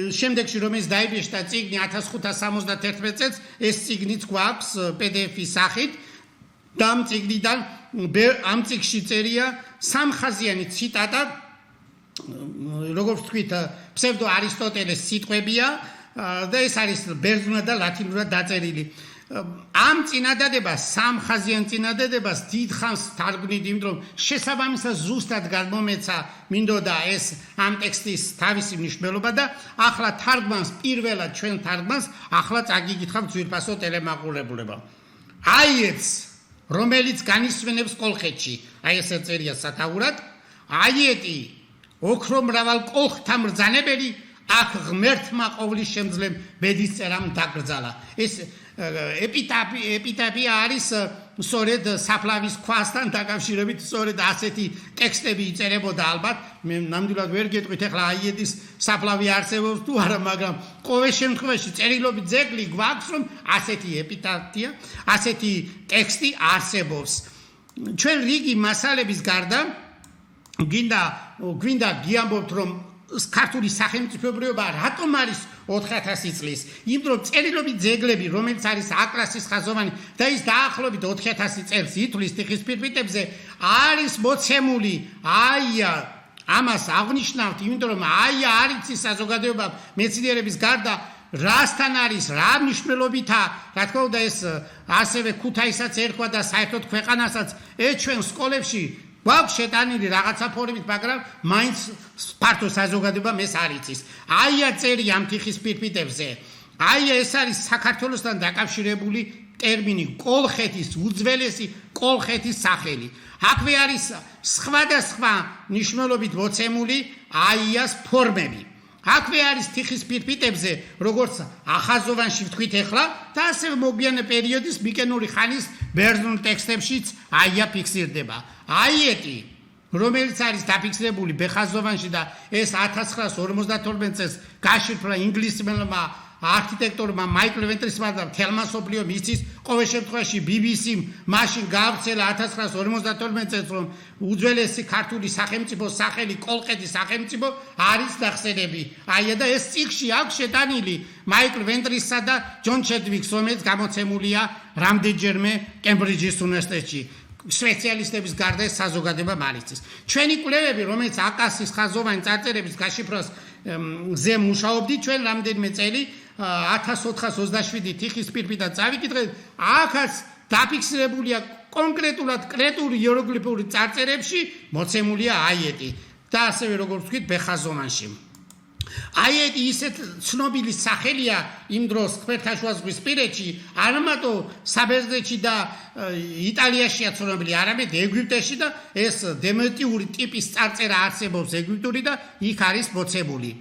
შემდეგში რომ ეს დაიბეჭდა წიგნი 1571 წელს ეს წიგნიც გვაქვს PDF-ის სახით და ამ წიგნიდან ამ წიგნში წერია სამხაზიანი ციტატა, როგორც თქვით ფსევდო არისტოტელეს სიტყვებია და ეს არის ბერძნულად და ლათინურად დაწერილი. ამ წინადადებას, სამხაზიან წინადადებას დიდხანს თარგმნით, იმიტომ რომ შესაბამისად ზუსტად გამომეცა მინდოდა ეს ამ ტექსტის თავისი მნიშვნელობა და ახლა თარგმანს პირველად ჩვენ თარგმანს ახლა წაგიგითხავთ ძვირფასო ტელემაყურებლებო. აიეც, რომელიც განისვენებს კოლხეთში, აი ესე წერია სათაურად, აიეტი, ოქრომრავალ კოლხთა მბრძანებელი, აქ ღმერთმა ყოვლის შემძლემ ბედისწერამ დაკრძალა. ეს ეპიტაფია არის სწორედ საფლავის ქვასთან დაკავშირებით, სწორედ ასეთი ტექსტები იწერებოდა ალბათ. მე ნამდვილად ვერ გეტყვით ახლა აიეტის საფლავი არსებობს თუ არა, მაგრამ ყოველ შემთხვევაში წერილობით ძეგლი გვაქვს რომ ასეთი ეპიტაფია, ასეთი ტექსტი არსებობს. ჩვენ რიგი მასალების გარდა გვინდა გიამბობთ რომ ქართული სახელმწიფოებრიობა რატომ არის 4000 წლის? იმიტომ რომ წერილობით ძეგლები, რომელიც არის A-კლასის ხაზოვანი და ის დაახლოებით 4000 წელს ითვლის თიხის ფირფიტებზე, არის მოცემული აია. ამას აღნიშნავთ, იმიტომ რომ აია არ იცის საზოგადოება მეცნიერების გარდა რასთან არის, რა მნიშვნელობითაა, რა თქმა უნდა ეს ასევე ქუთაისაც ერქვა და საერთოდ ქვეყანასაც ეს ჩვენ სკოლებში გვაქვს შეტანილი რაღაცა ფორმით, მაგრამ მაინც ფართო საზოგადოებამ ეს არ იცის. აია წერია ამ თიხის ფირფიტებზე. აია ეს არის საქართველოსთან დაკავშირებული ტერმინი, კოლხეთის, უძველესი კოლხეთის სახელი. აქვე არის სხვადასხვა მნიშვნელობით მოცემული აიას ფორმები. აქვე არის თიხის ფირფიტებზე, როგორც ახაზოვანში ვთქვით ახლა და ასევე მოგვიანე პერიოდის მიკენური ხანის ბერძნულ ტექსტებშიც აია ფიქსირდება. აიეტი, რომელიც არის დაფიქსირებული ბეხაზოვანში და ეს 1952 წელს გაშიფრა ინგლისელმა არქიტექტორმა მაიკლ ვენტრისმა და თელმა სოფლიო მისთვის, ყოველ შემთხვევაში BBC-მ მაშინ გაავრცელა 1952 წელს რომ უძველესი ქართული სახელმწიფოს სახელი კოლხეთის სახელმწიფო არის ნახსენები. აია და ეს წიგნში აქვს შეტანილი მაიკლ ვენტრისსა და ჯონ ჩედვიქს, რომელიც გამოცემულია რამდენჯერმე კემბრიჯის უნივერსიტეტში. სპეციალისტების გარდა ეს საზოგადოება მარიცის. ჩვენი კვლევები, რომელიც აკასის ხაზოვანი წარწერების გაშიფრვას ზე მუშაობდით, ჩვენ რამდენიმე წელი 1427 თიხის ფირფიტად წავიკითხეთ, აქაც დაფიქსირებულია კონკრეტულად კრეტული იეროგლიფური წარწერებში მოცემულია აიეტი და ასევე როგორც ვთქვით ბეხაზოვანში. აიეტი ისეთ ცნობილი სახელია იმ დროს ხმელთაშუაზღვისპირეთში, არა მარტო საბერძნეთში და იტალიაშია ცნობილი, არამედ ეგვიპტეში და ეს დემეტიური ტიპის წარწერა არსებობს ეგვიპტური და იქ არის მოცემული.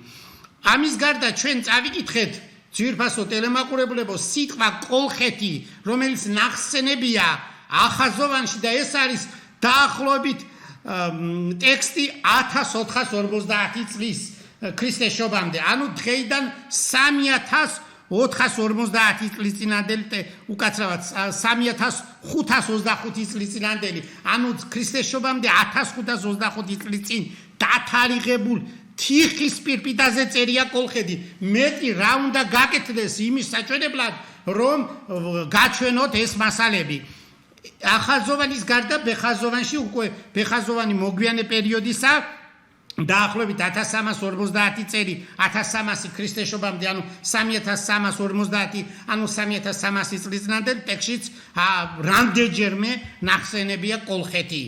ამის გარდა ჩვენ წავიკითხეთ ძვირფასო ტელემაყურებლებო სიტყვა კოლხეთი, რომელიც ნახსენებია ახაზოვანში და ეს არის დაახლოებით ტექსტი 1450 წლის ქრისტეს შობამდე, ანუ დღეიდან 3450 წლის წინანდელი, უკაცრავად 3525 წლის წინანდელი, ანუ ქრისტეს შობამდე 1525 წლის წინ დათარიღებულ თიხის პირპიტაზე წერია კოლხეთი. მეტი რა უნდა გაკეთდეს იმის საჩვენებლად, რომ გაჩვენოთ ეს მასალები. ახალზოვანის გარდა ბეხაზოვანში უკვე ბეხაზოვანი მოგვიანე პერიოდისა დაახლოებით 1350 წელი 1300 ქრისტესშობამდე ანუ 3350 ანუ 3300 წლისნამდე ტექსტშიც რამდენჯერმე ნახსენებია კოლხეთი.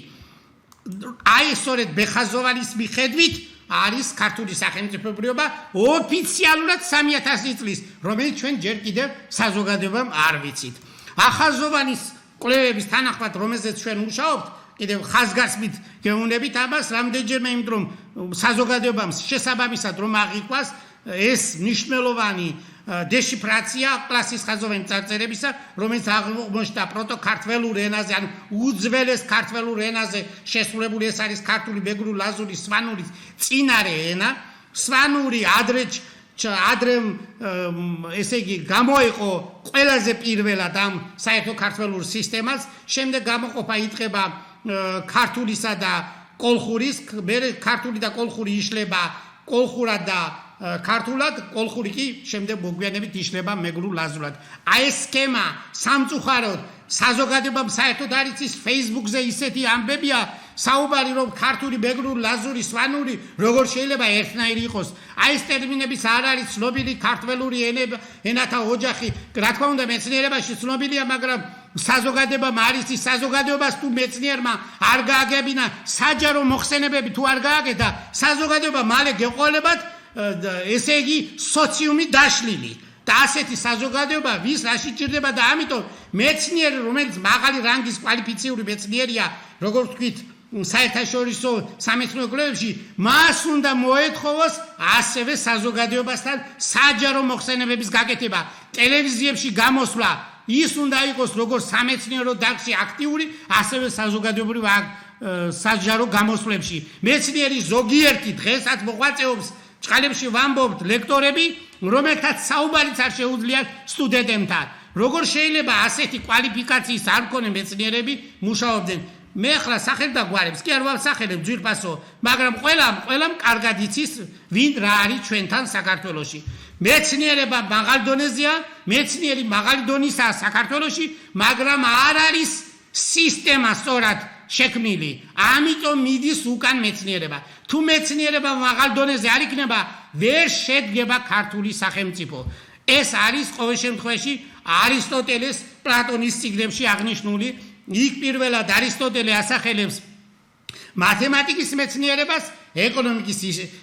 აი სწორედ ბეხაზოვანის მიხედვით არის ქართული სახელმწიფოებრიობა ოფიციალურად 3000 წლის, რომელიც ჩვენ ჯერ კიდევ საზოგადოებამ არ ვიცით. ახალზოვანის კვლევების თანახმად, რომელზეც ჩვენ მუშაობთ, კიდევ ხაზგასმით გეუბნებით ამას, რამდენჯერმე იმ რომ საზოგადოებამ შესაბამისად რომ აღიქვას ეს მნიშვნელოვანი დეშიფრაცია კლასის ხაზოვანი წარწერებისა, რომელიც აღმოჩნდა პროტო-ქართველურ ენაზე, ანუ უძველეს ქართველურ ენაზე შესრულებული, ეს არის ქართული, ბეგრული, ლაზური, სვანური წინარე ენა. სვანური ადრე ესე იგი გამოიყო ყველაზე პირველად ამ საერთო ქართველურ სისტემას, შემდეგ გამოყოფა იწყება ქართულისა და კოლხურის, მერე ქართული და კოლხური იშლება კოლხურად და ქართულად, კოლხური კი შემდეგ მოგვიანებით იშლება მეგრულ ლაზურად. აი ეს სქემა სამწუხაროდ საზოგადოებამ საერთოდ არ იცის, Facebook-ზე ისეთი ამბებია საუბარი რომ ქართული, ბეგრული, ლაზური, სვანური როგორ შეიძლება ერთნაირი იყოს. აი ეს ტერმინებიც არ არის ცნობილი ქართველური ენათა ოჯახი, რა თქმა უნდა მეცნიერებაში ცნობილია, მაგრამ საზოგადოებამ არის ის საზოგადოებას თუ მეცნიერმა არ გააგებინა საჯარო მოხსენებები თუ არ გააკეთა, საზოგადოება მალე გეყოლებათ ესე იგი სოციუმი დაშლილი. და ასეთი საზოგადოება ვის რაში ჭირდება და ამიტომ მეცნიერი, რომელიც მაღალი რანგის კვალიფიციური მეცნიერია, როგორც ვთქვით, საერთაშორისო სამეცნიერო კვლევებში, მას უნდა მოეთხოვოს ასევე საზოგადოებასთან საჯარო მოხსენებების გაკეთება, ტელევიზიებში გამოსვლა. ის უნდა იყოს როგორც სამეცნიერო დარგში აქტიური, ასევე საზოგადოებრივ საჯარო გამოსვლებში. მეცნიერი ზოგიერთი დღესაც მოღვაწეობს ჭყალებში ვამბობთ ლექტორები, რომელთაც საუბარიც არ შეუძლიათ სტუდენტებთან. როგორ შეიძლება ასეთი კვალიფიკაციის არ მქონე მეცნიერები მუშაობდნენ? მე ახლა სახელ და გვარებს კი არ ვავსახელებ ძვირფასო, მაგრამ ყველამ კარგად იცის ვინ რა არის ჩვენთან საქართველოში. მეცნიერება მაღალ დონეზეა, მეცნიერი მაღალი დონისაა საქართველოში, მაგრამ არ არის სისტემა სწორად შექმნილი. ამიტომ მიდის უკან მეცნიერება. თუ მეცნიერება მაღალ დონეზე არ იქნება, ვერ შედგება ქართული სახელმწიფო. ეს არის ყოველ შემთხვევაში არისტოტელეს, პლატონის წიგნებში აღნიშნული. იქ პირველად არისტოტელე ასახელებს მათემატიკის მეცნიერებას, ეკონომიკის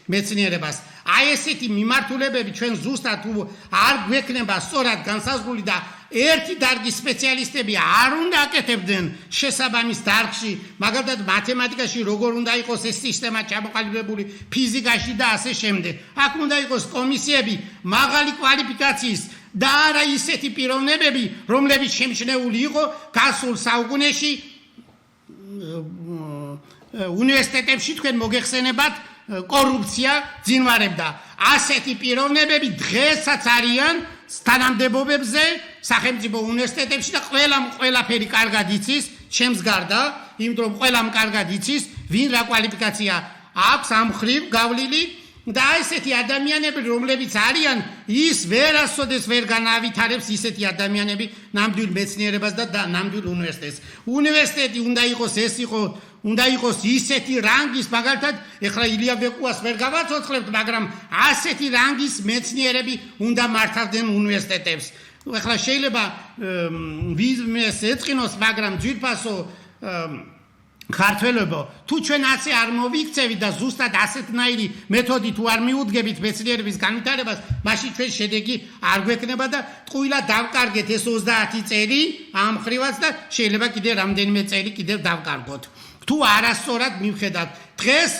მეცნიერებას. აი ესეთი მიმართულებები ჩვენ ზუსტად თუ არ გვექნება სწორად განსაზღვრული და ერთი დარგის სპეციალისტები არ უნდა აკეთებდნენ შესაბამის დარგში, მაგალითად მათემატიკაში როგორ უნდა იყოს ეს სისტემა ჩამოყალიბებული, ფიზიკაში და ასე შემდეგ. აქ უნდა იყოს კომისიები მაღალი კვალიფიკაციის და არა ისეთი პიროვნებები, რომლებიც შემჩნეული იყო გასულ საუკუნეში უნივერსიტეტებში თქვენ მოგეხსენებათ კორუფცია ძინვარებდა. ასეთი პიროვნებები დღესაც არიან თანამდებობებზე სახელმწიფო უნივერსიტეტებში და ყველაფერი კარგად იცის, ჩემს გარდა, იმიტომ რომ ყველამ კარგად იცის, ვინ რა კვალიფიკაცია აქვს ამ ხრივ გავლილი და ესეთი ადამიანები, რომლებიც არიან, ის ვერასოდეს ვერ განავითარებს ისეთი ადამიანები ნამდვილ მეცნიერებას და ნამდვილ უნივერსიტეტს. უნივერსიტეტი უნდა იყოს უნდა იყოს ისეთი რანგის, მაგალითად, ეხლა ილია ვეკუას ვერ გავაცოცხლებთ, მაგრამ ასეთი რანგის მეცნიერები უნდა მართავდნენ უნივერსიტეტებს. ეხლა შეიძლება ვინმეს ეწყინოს, მაგრამ ძვირფასო ქართველებო, თუ ჩვენ ასე არ მოვიქცევით და ზუსტად ასეთნაირი მეთოდი თუ არ მიუდგებით მეცნიერების განვითარებას, მაშინ ჩვენ შედეგი არ გვექნება და ტყუილად დავკარგეთ ეს 30 წელი ამ ხრივაც და შეიძლება კიდევ რამდენიმე წელი კიდევ დავკარგოთ. თუ არასწორად მივხედავთ, დღეს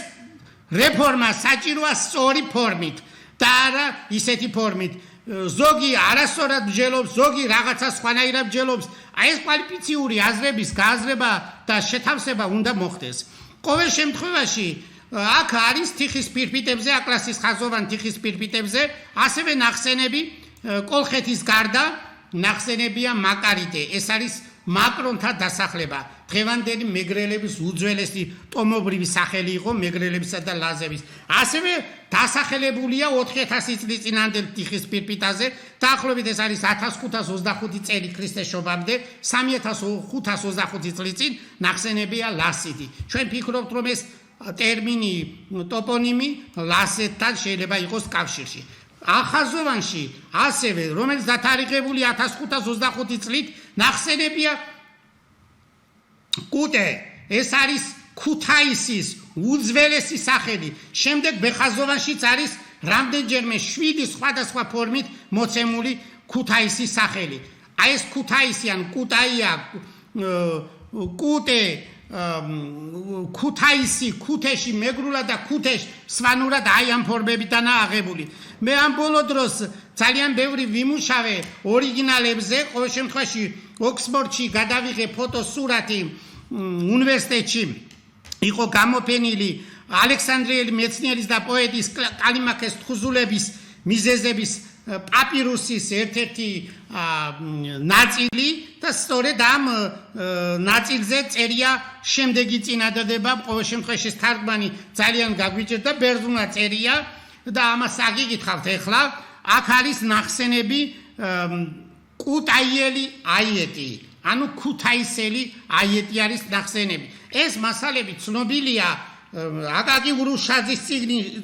რეფორმა საჭიროა სწორი ფორმით და არა ისეთი ფორმით. ზოგი არასწორად მსჯელობს, ზოგი რაღაცა სხვანაირად მსჯელობს. აი ეს კვალიფიციური აზრების გააზრება და შეთავსება უნდა მოხდეს. ყოველ შემთხვევაში აქ არის თიხის პირპიტებზე, აკლასის ხაზოვან თიხის პირპიტებზე, ასევე ნახსენები კოლხეთის გარდა ნახსენებია მაკარიტე. ეს არის მაკრონთა დასახლება. დღევანდელი მეგრელების უძველესი ტომობრივი სახელი იყო მეგრელებისა და ლაზების. ასევე დასახელებულია 4000 წლის წინანდელ ტიხის პირპიტაზე, დაახლოებით ეს არის 1525 წელი ქრისტეს შობამდე, 3525 წლის წინ ნახსენებია ლასიდი. ჩვენ ფიქრობთ, რომ ეს ტერმინი ტოპონიმი ლასეთთან შეიძლება იყოს კავშირში. ახაზოვანში ასევე, რომელიც დათარიღებული 1525 წლით, ნახსენებია კუტე, ეს არის ქუთაისის უძველესი სახელი. შემდეგ ბეხაზოვანშიც არის რამდენჯერმე 7 სხვადასხვა ფორმით მოცემული ქუთაისის სახელი. აი ეს ქუთაისი ან კუტაია, კუტე, ქუთაისი, ქუთეში, მეგრულად და ქუთეში სვანურად აი ამ ფორმებიდანაა აღებული. მე ამ ბოლო დროს ძალიან ბევრი ვიმუშავე ორიგინალებზე, ყოველ შემთხვევაში ოქსფორდში გადავიღე ფოტოსურათი უნივერსიტეტში იყო გამოფენილი ალექსანდრიელი მეცნიერის და პოეტის კალიმაქეს თხზულების მიზეზების პაპირუსის ერთ-ერთი ნაწილი და სწორედ ამ ნაწილზე წერია შემდეგი წინადადება, ყოველ შემთხვევაში ეს თარგმანი ძალიან გაგვიჭირდა, ბერძნულად წერია და ამას აგიგითხავთ ახლა. აქ არის ნახსენები კუტაიელი აიეტი, ანუ ქუთაისელი აიეტი არის ნახსენები. ეს მასალები ცნობილია აკაკი ურუშაძის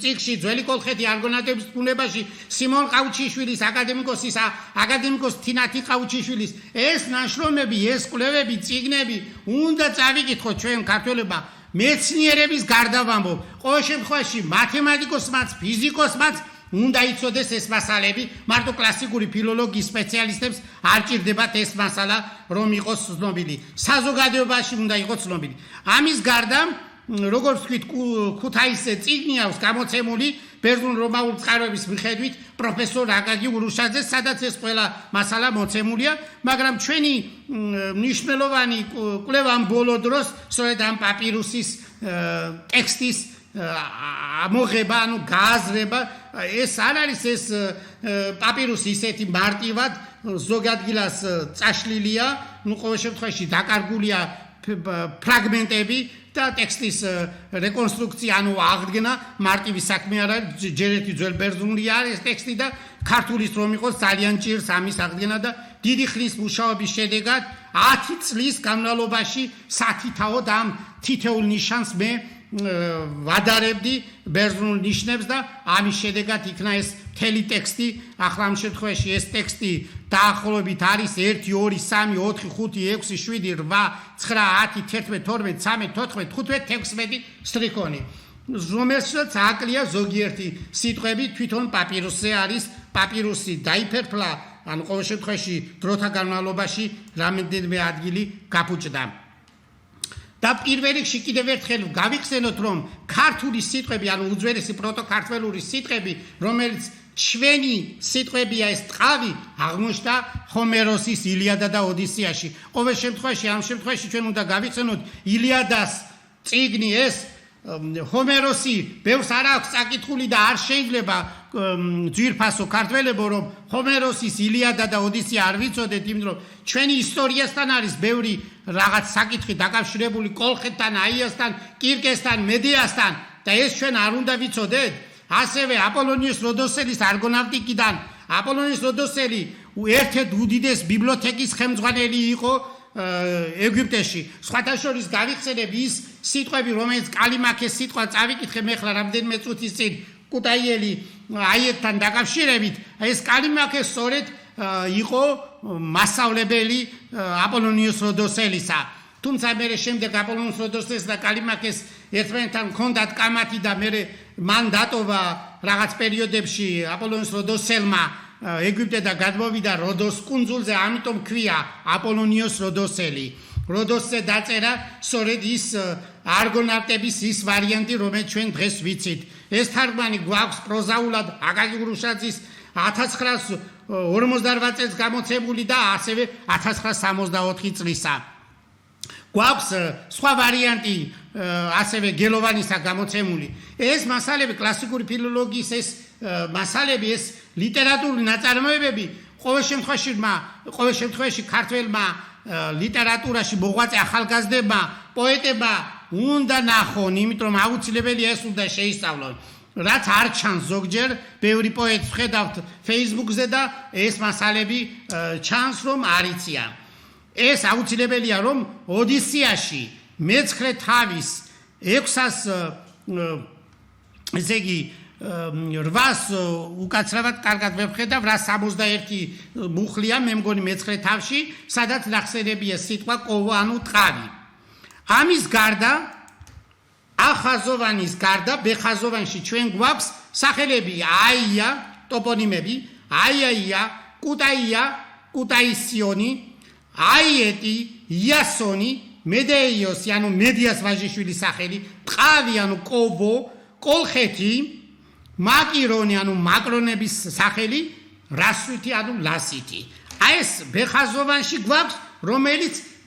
წიგნში ძველი კოლხეთი არგონავტების ბუნებაში სიმონ ყაუჩიშვილის აკადემიკოს თინათი ყაუჩიშვილის ეს ნაშრომები, ეს კვლევები, წიგნები უნდა წავიკითხოთ ჩვენ ქართველებმა მეცნიერების გარდა ვამბობ. ყოველ შემთხვევაში მათემატიკოსმაც, ფიზიკოსმაც უნდა იცოდეს ეს მასალები, მარტო კლასიკური ფილოლოგიის სპეციალისტებს არ ჭირდებათ ეს მასალა რომ იყოს ცნობილი. საზოგადოებაში უნდა იყოს ცნობილი. ამის გარდა როგორც ვთქვით, ქუთაისზე წიგნი აქვს გამოცემული ბერძნულ-რომაულ წყაროების მიხედვით პროფესორ აკაკი ურუშაძეს, სადაც ეს ყველა მასალა მოცემულია, მაგრამ ჩვენი მნიშვნელოვანი კვლევა ამ ბოლო დროს სწორედ ამ პაპირუსის ტექსტის ამოღება, ანუ გააზრება, ეს არ არის ეს პაპირუსი ისეთი მარტივად ზოგ ადგილას წაშლილია, ну ყოველ შემთხვევაში დაკარგულია ფრაგმენტები და ტექსტის რეკონსტრუქცია, ანუ აღდგენა მარტივი საქმე არ არის, ჯერ ერთი ძველ ბერძნული არის ეს ტექსტი და ქართულის რომ იყოს ძალიან ჭირს ამის აღდგენა და დიდი ხნის მუშაობის შედეგად 10 წლის განმავლობაში სათითაოდ ამ თითოეულ ნიშანს მე ვადარებდი ბერძნულ ნიშნებს და ამის შედეგად იქნა ეს მთელი ტექსტი. ახლა ამ შემთხვევაში ეს ტექსტი დაახლოებით არის 1 2 3 4 5 6 7 8 9 10 11 12 13 14 15 16 სტრიქონი, რომელსაც აკლია ზოგიერთი სიტყვები თვითონ პაპირუსზე არის. პაპირუსი დაიფერფლა, ან ყოველ შემთხვევაში დროთა განმავლობაში რამდენიმე ადგილი გაფუჭდა. და პირველ რიგში კიდევ ერთხელ გავიხსენოთ, რომ ქართული სიტყვები, ანუ უძველესი პროტოქართველური სიტყვები, რომელიც ჩვენი სიტყვებია ეს ტყავი, აღმოჩნდა ჰომეროსის ილიადა და ოდისეაში. ყოველ შემთხვევაში, ამ შემთხვევაში ჩვენ უნდა გავიხსენოთ ილიადას წიგნი ეს ჰომეროსი ბევრს არ აქვს წაკითხული და არ შეიძლება ძვირფასო ქართველებო რომ ჰომეროსის ილიადა და ოდისეა არ ვიცოდეთ, იმიტომ რომ ჩვენი ისტორიასთან არის ბევრი რაღაც საკითხი დაკავშირებული კოლხეთთან, აიასთან, კირკესთან, მედეასთან და ეს ჩვენ არ უნდა ვიცოდეთ. ასევე აპოლონიუს როდოსელის არგონავტიკიდან აპოლონიუს როდოსელი ერთ-ერთი უდიდეს ბიბლიოთეკის ხელმძღვანელი იყო ეგვიპტეში. სხვათა შორის გავიხსენებ ის სიტყვები, რომელიც კალიმაქეს სიტყვა წავიკითხე მე ხლა რამდენიმე წუთის წინ კუტაიელი აიეტთან დაკავშირებით. ეს კალიმაქე სწორედ იყო მასწავლებელი აპოლონიუს როდოსელისა. თუმცა მე შემდეგ აპოლონიუს როდოსელის და კალიმაქეს ერთმანეთთან ჰქონდათ კამათი და მე მან დატოვა რაღაც პერიოდებში აპოლონიუს როდოსელმა ეგვიპტე და გადმოვიდა როდოს კუნძულზე, ამიტომ ქვია აპოლონიუს როდოსელი. როდოსზე დაწერა სწორედ ის არგონავტების ის ვარიანტი, რომელიც ჩვენ დღეს ვიცით. ეს თარგმანი გვაქვს პროზაულად აკაკი ურუშაძის 1948 წელს გამოცემული და ასევე 1964 წლისა. გვაქვს სხვა ვარიანტი ასევე გელოვანისა გამოცემული. ეს მასალები კლასიკური ფილოლოგიის ეს მასალები, ეს ლიტერატურული ნაწარმოებები ყოველ შემთხვევაში ქართველმა ლიტერატურაში მოღვაწე ახალგაზრდებმა პოეტებმა უნდა ნახონ, იმიტომ რომ აუცილებელია ეს უნდა შეისწავლონ. რაც არ ჩანს ზოგჯერ, ბევრი პოეტს ვხედავთ Facebook-ზე და ეს მასალები ჩანს რომ არ იციან. ეს აუცილებელია რომ ოდისეაში მეცხრე თავის 600 ესე იგი 800 უკაცრავად კარგად ვებხედავ რა 61 მუხლია მე მგონი მეცხრე თავში სადაც ნახსენებია სიტყვა კოვა ანუ ტყავი. ამის გარდა ახაზოვანის გარდა ბეხაზოვანში ჩვენ გვაქვს სახელები აია ტოპონიმები აია კუტაია კუტაისიონი აიეტი იასონი მედეიოსი ანუ მედიას ვაჟიშვილის სახელი ტყავი ანუ კოვო კოლხეთი მაკირონი ანუ მაკრონების სახელი რასვითი ანუ ლასითი. აი ეს ბეხაზოვანში გვაქვს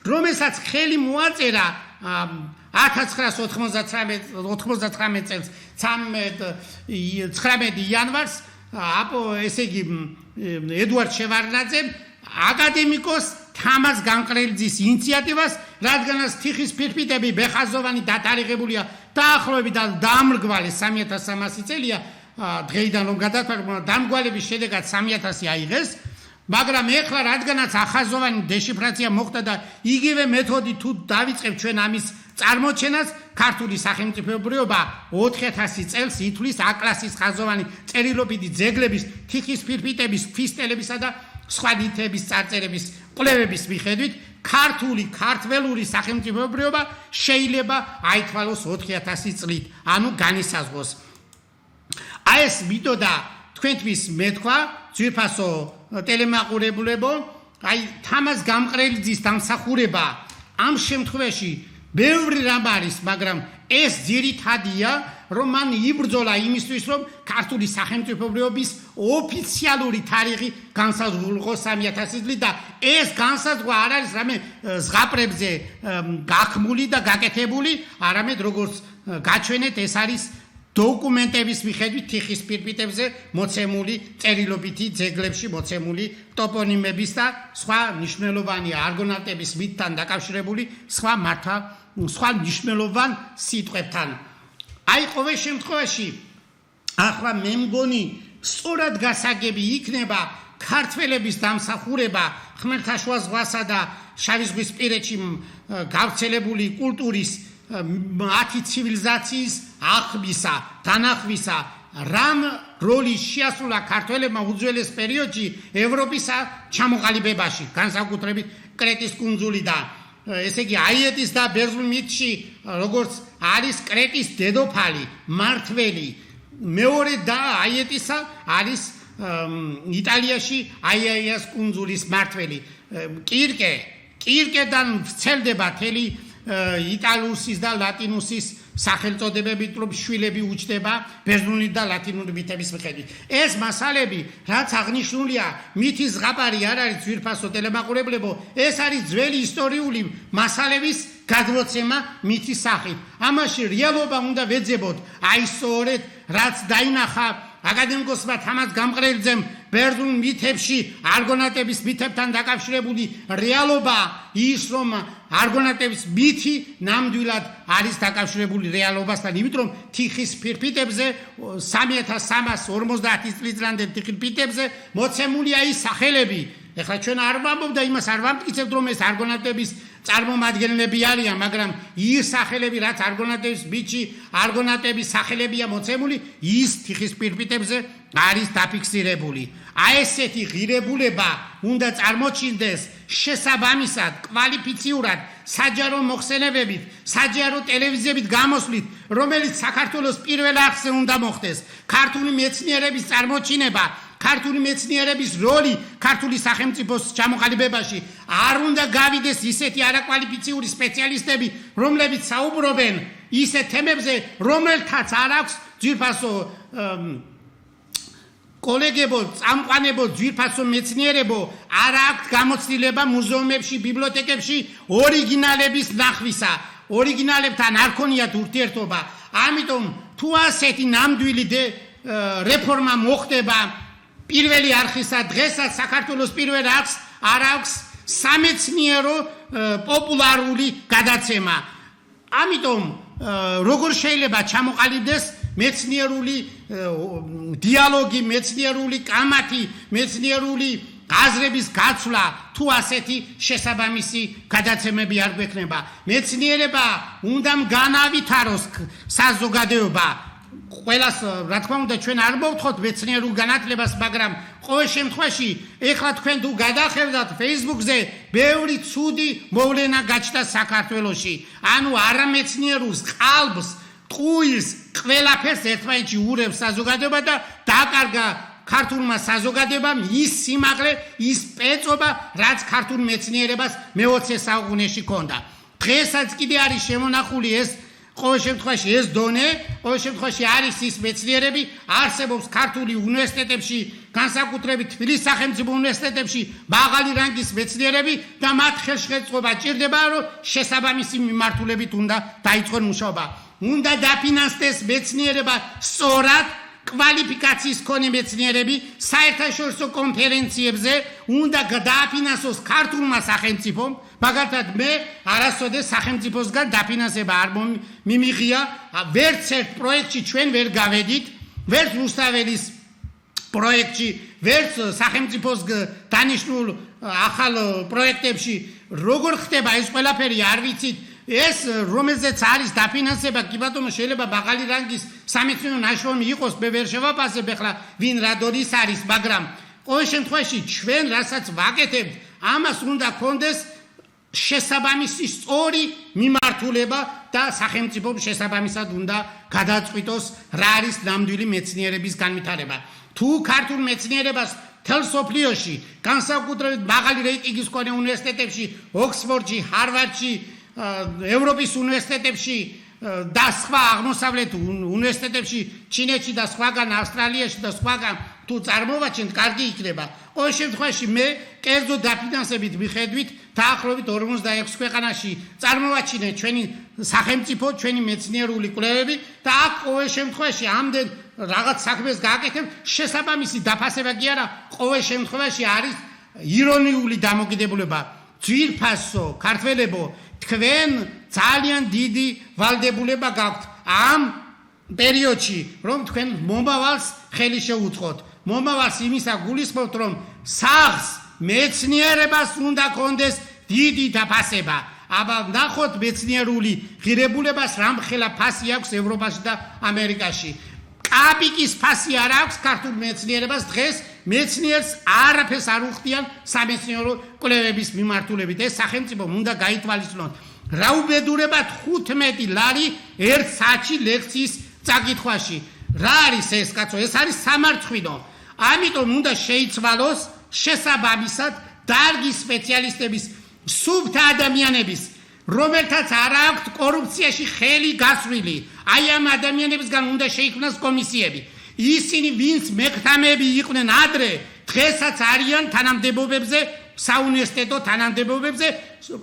რომელსაც ხელი მოაწერა 1999 წელს 19 იანვარს ესე იგი ედუარდ შევარდნაძემ აკადემიკოს თამაზ გამყრელიძის ინიციატივას, რადგანაც თიხის ფირფიტები ბეხაზოვანი დათარიღებულია დაახლოებით დამრგვალი 3300 წელია დღეიდან რომ გადათვალისწინებთ დამრგვალების შედეგად 3000 აიღეს, მაგრამ ეხლა რადგანაც ახაზოვანი დეშიფრაცია მოხდა და იგივე მეთოდი თუ დავიწყებ ჩვენ ამის წარმოჩენას, ქართული სახელმწიფოებრიობა 4000 წელს ითვლის აკლასის ხაზოვანი წერილობითი ძეგლების, თიხის ფირფიტების, ფისტელებისა და სხვა ნივთების წარწერების კვლევების მიხედვით ქართული სახელმწიფოებრიობა შეიძლება აითვალოს 4000 წლით, ანუ განისაზღვროს. აი ეს მითოდა თქვენთვის მეთქვა ძვირფასო ტელემაყურებლებო, აი თამაზ გამყრელიძის დამსახურება ამ შემთხვევაში ბევრი რამ არის, მაგრამ ეს ძირითადია, რომ მან იბრძოლა იმისთვის, რომ ქართული სახელმწიფოებრიობის ოფიციალური თარიღი განსაზღვრულიყო 3000 წლით და ეს განსაზღვრა არ არის რამე ზღაპრებზე გახმული და გაკეთებული, არამედ როგორც გაჩვენეთ, ეს არის დოკუმენტების მიხედვით თიხის ფირფიტებზე მოცემული წერილობითი ძეგლებში მოცემული ტოპონიმების და სხვა მნიშვნელოვანი არგონავტების მითთან დაკავშირებული სხვა მნიშვნელოვან სიტყვებთან. აი ყოველ შემთხვევაში ახლა მე მგონი სწორად გასაგები იქნება ქართველების დამსახურება ხმელთაშუა ზღვასა და შავი ზღვის პირეთში გავრცელებული კულტურის 10 ცივილიზაციის აღბისა, დანახვისა, რამ როლი შეასრულა ქართველებმა უძველეს პერიოდში ევროპისა ჩამოყალიბებაში, განსაკუთრებით კრეტის კუნძულიდან. ესე იგი აიეტის და ბერძნულ მითში როგორც არის კრეტის დედოფალი, მმართველი, მეორე და აიეტისა არის იტალიაში აიაიას კუნძულის მმართველი. კირკედან ვრცელდება თელი იტალუსის და ლატინუსის სახელწოდებებით, რომ შვილები უჩნდება ბერძნული და ლათინური მითების მიხედვით. ეს მასალები, რაც აღნიშნულია, მითის ზღაპარი არ არის ძვირფასო ტელემაყურებლებო, ეს არის ძველი ისტორიული მასალების გადმოცემა მითის სახით. ამაში რეალობა უნდა ვეძებოთ, აი სწორედ რაც დაინახა აკადემიკოსმა თამაზ გამყრელიძემ ბერძნულ მითებში არგონავტების მითებთან დაკავშირებული რეალობა ის რომ არგონავტების მითი ნამდვილად არის დაკავშირებული რეალობასთან, იმიტომ რომ თიხის ფირფიტებზე 3350 წლიდანვე თიხის ფირფიტებზე მოცემულია ის სახელები. ეხლა ჩვენ არ ვამბობ და იმას არ ვამტკიცებთ რომ ეს არგონავტების წარმომადგენლები არიან, მაგრამ ის სახელები რაც არგონავტების მითში არგონავტების სახელებია მოცემული, ის თიხის ფირფიტებზე არის დაფიქსირებული. აი ესეთი ღირებულება უნდა წარმოჩინდეს შესაბამისად კვალიფიციურად საჯარო მოხსენებებით, საჯარო ტელევიზიებით გამოსვლით, რომელიც საქართველოს პირველ არხზე უნდა მოხდეს. ქართული მეცნიერების წარმოჩინება, ქართული მეცნიერების როლი ქართული სახელმწიფოს ჩამოყალიბებაში არ უნდა გავიდეს ისეთი არაკვალიფიციური სპეციალისტები, რომლებიც საუბრობენ ისეთ თემებზე, რომელთაც არ აქვს ძვირფასო კოლეგებო, წამყვანებო, ძვირფასო მეცნიერებო, არ აქვს გამოცდილება მუზეუმებში, ბიბლიოთეკებში ორიგინალების ნახვისა. ორიგინალებთან არ ქონიათ ურთიერთობა. ამიტომ თუ ასეთი ნამდვილი რეფორმა მოხდება პირველი არხისა დღესაც საქართველოს პირველ არხს არ აქვს სამეცნიერო პოპულარული გადაცემა. ამიტომ როგორ შეიძლება ჩამოყალიბდეს მეცნიერული დიალოგი, მეცნიერული კამათი, მეცნიერული აზრების გაცვლა თუ ასეთი შესაბამისი გადაცემები არ გვექნება. მეცნიერება უნდა განავითაროს საზოგადოება. ყველას რა თქმა უნდა ჩვენ არ მოვთხოვთ მეცნიერულ განათლებას, მაგრამ ყოველ შემთხვევაში ეხლა თქვენ თუ გადახედავთ Facebook-ზე ბევრი ცუდი მოვლენა გაჩნდა საქართველოში. ანუ არამეცნიერულს, ყალბს, ტყუილს, ყველაფერს ერთმანეთში ურევს საზოგადოება და დაკარგა ქართულმა საზოგადოებამ ის სიმაღლე, ის პეწობა, რაც ქართულ მეცნიერებას მე-20 საუკუნეში ჰქონდა. დღესაც კიდე არის შემონახული ეს ყოველ შემთხვევაში ეს დონე, ყოველ შემთხვევაში არის ის მეცნიერები, არსებობს ქართული უნივერსიტეტებში, განსაკუთრებით თბილისის სახელმწიფო უნივერსიტეტებში მაღალი რანგის მეცნიერები და მათ ხელშეწყობა ჭირდება, რომ შესაბამისი მიმართულებით უნდა დაიწყონ მუშაობა. უნდა დაფინანსდეს მეცნიერება სწორად კვალიფიკაციის მქონე მეცნიერები საერთაშორისო კონფერენციებზე უნდა დააფინანსოს ქართულმა სახელმწიფომ, მაგალითად მე არასოდეს სახელმწიფოსგან დაფინანსება არ მიმიღია, ვერც ერთ პროექტში ჩვენ ვერ გავედით, ვერც რუსთაველის პროექტში, ვერც სახელმწიფოს დანიშნულ ახალ პროექტებში როგორ ხდება ეს ყველაფერი არ ვიცით. ეს რომელზეც არის დაფინანსება, კი ბატონო შეიძლება მაღალი რანგის სამეცნიერო ნაშრომი იყოს, მე ვერ შევაფასებ ახლა ვინ რადონის არის, მაგრამ ყოველ შემთხვევაში ჩვენ რასაც ვაკეთებთ, ამას უნდა გქონდეს შესაბამისი სწორი მიმართულება და სახელმწიფომ შესაბამისად უნდა გადაწყვიტოს რა არის ნამდვილი მეცნიერების განვითარება. თუ ქართულ მეცნიერებას მთელ მსოფლიოში, განსაკუთრებით მაღალი რეიტინგის მქონე უნივერსიტეტებში, ოქსფორდში, ჰარვარდში, ევროპის უნივერსიტეტებში და სხვა აღმოსავლეთ უნივერსიტეტებში, ჩინეთში და სხვაგან, ავსტრალიაში და სხვაგან თუ წარმოვაჩენთ, კარგი იქნება. ყოველ შემთხვევაში მე კერძო დაფინანსებით მიხედვით დაახლოებით 46 ქვეყანაში წარმოვაჩინეთ ჩვენი სახელმწიფო, ჩვენი მეცნიერული კვლევები და აქ ყოველ შემთხვევაში ამდენ რაღაც საქმეს გააკეთებ, შესაბამისი დაფასება კი არა, ყოველ შემთხვევაში არის ირონიული დამოკიდებულება. ძვირფასო ქართველებო, თქვენ ძალიან დიდი ვალდებულება გაქვთ ამ პერიოდში, რომ თქვენ მომავალს ხელი შეუწყოთ. მომავალს იმისა გულისხმობთ, რომ სახლს მეცნიერებას უნდა გქონდეს დიდი დაფასება. აბა ნახოთ მეცნიერული ღირებულებას რამხელა ფასი აქვს ევროპაში და ამერიკაში. კაპიკის ფასი არ აქვს ქართულ მეცნიერებას დღეს მეცნიერს არაფერს არ უხდიან სამეცნიერო კვლევების მიმართულებით. ეს სახელმწიფომ უნდა გაითვალისწინოთ. რა უბედურებათ 15 ლარი ერთ საათში ლექციის წაკითხვაში. რა არის ეს კაცო? ეს არის სამარცხვინო. ამიტომ უნდა შეიცვალოს შესაბამისად დარგის სპეციალისტების, სუფთა ადამიანების, რომელთაც არ აქვთ კორუფციაში ხელი გასვლილი. აი ამ ადამიანებისგან უნდა შეიქმნას კომისიები. ისინი ვინც მექთამები იყვნენ ადრე, დღესაც არიან თანამდებობებზე, საუნივერსიტეტო თანამდებობებზე,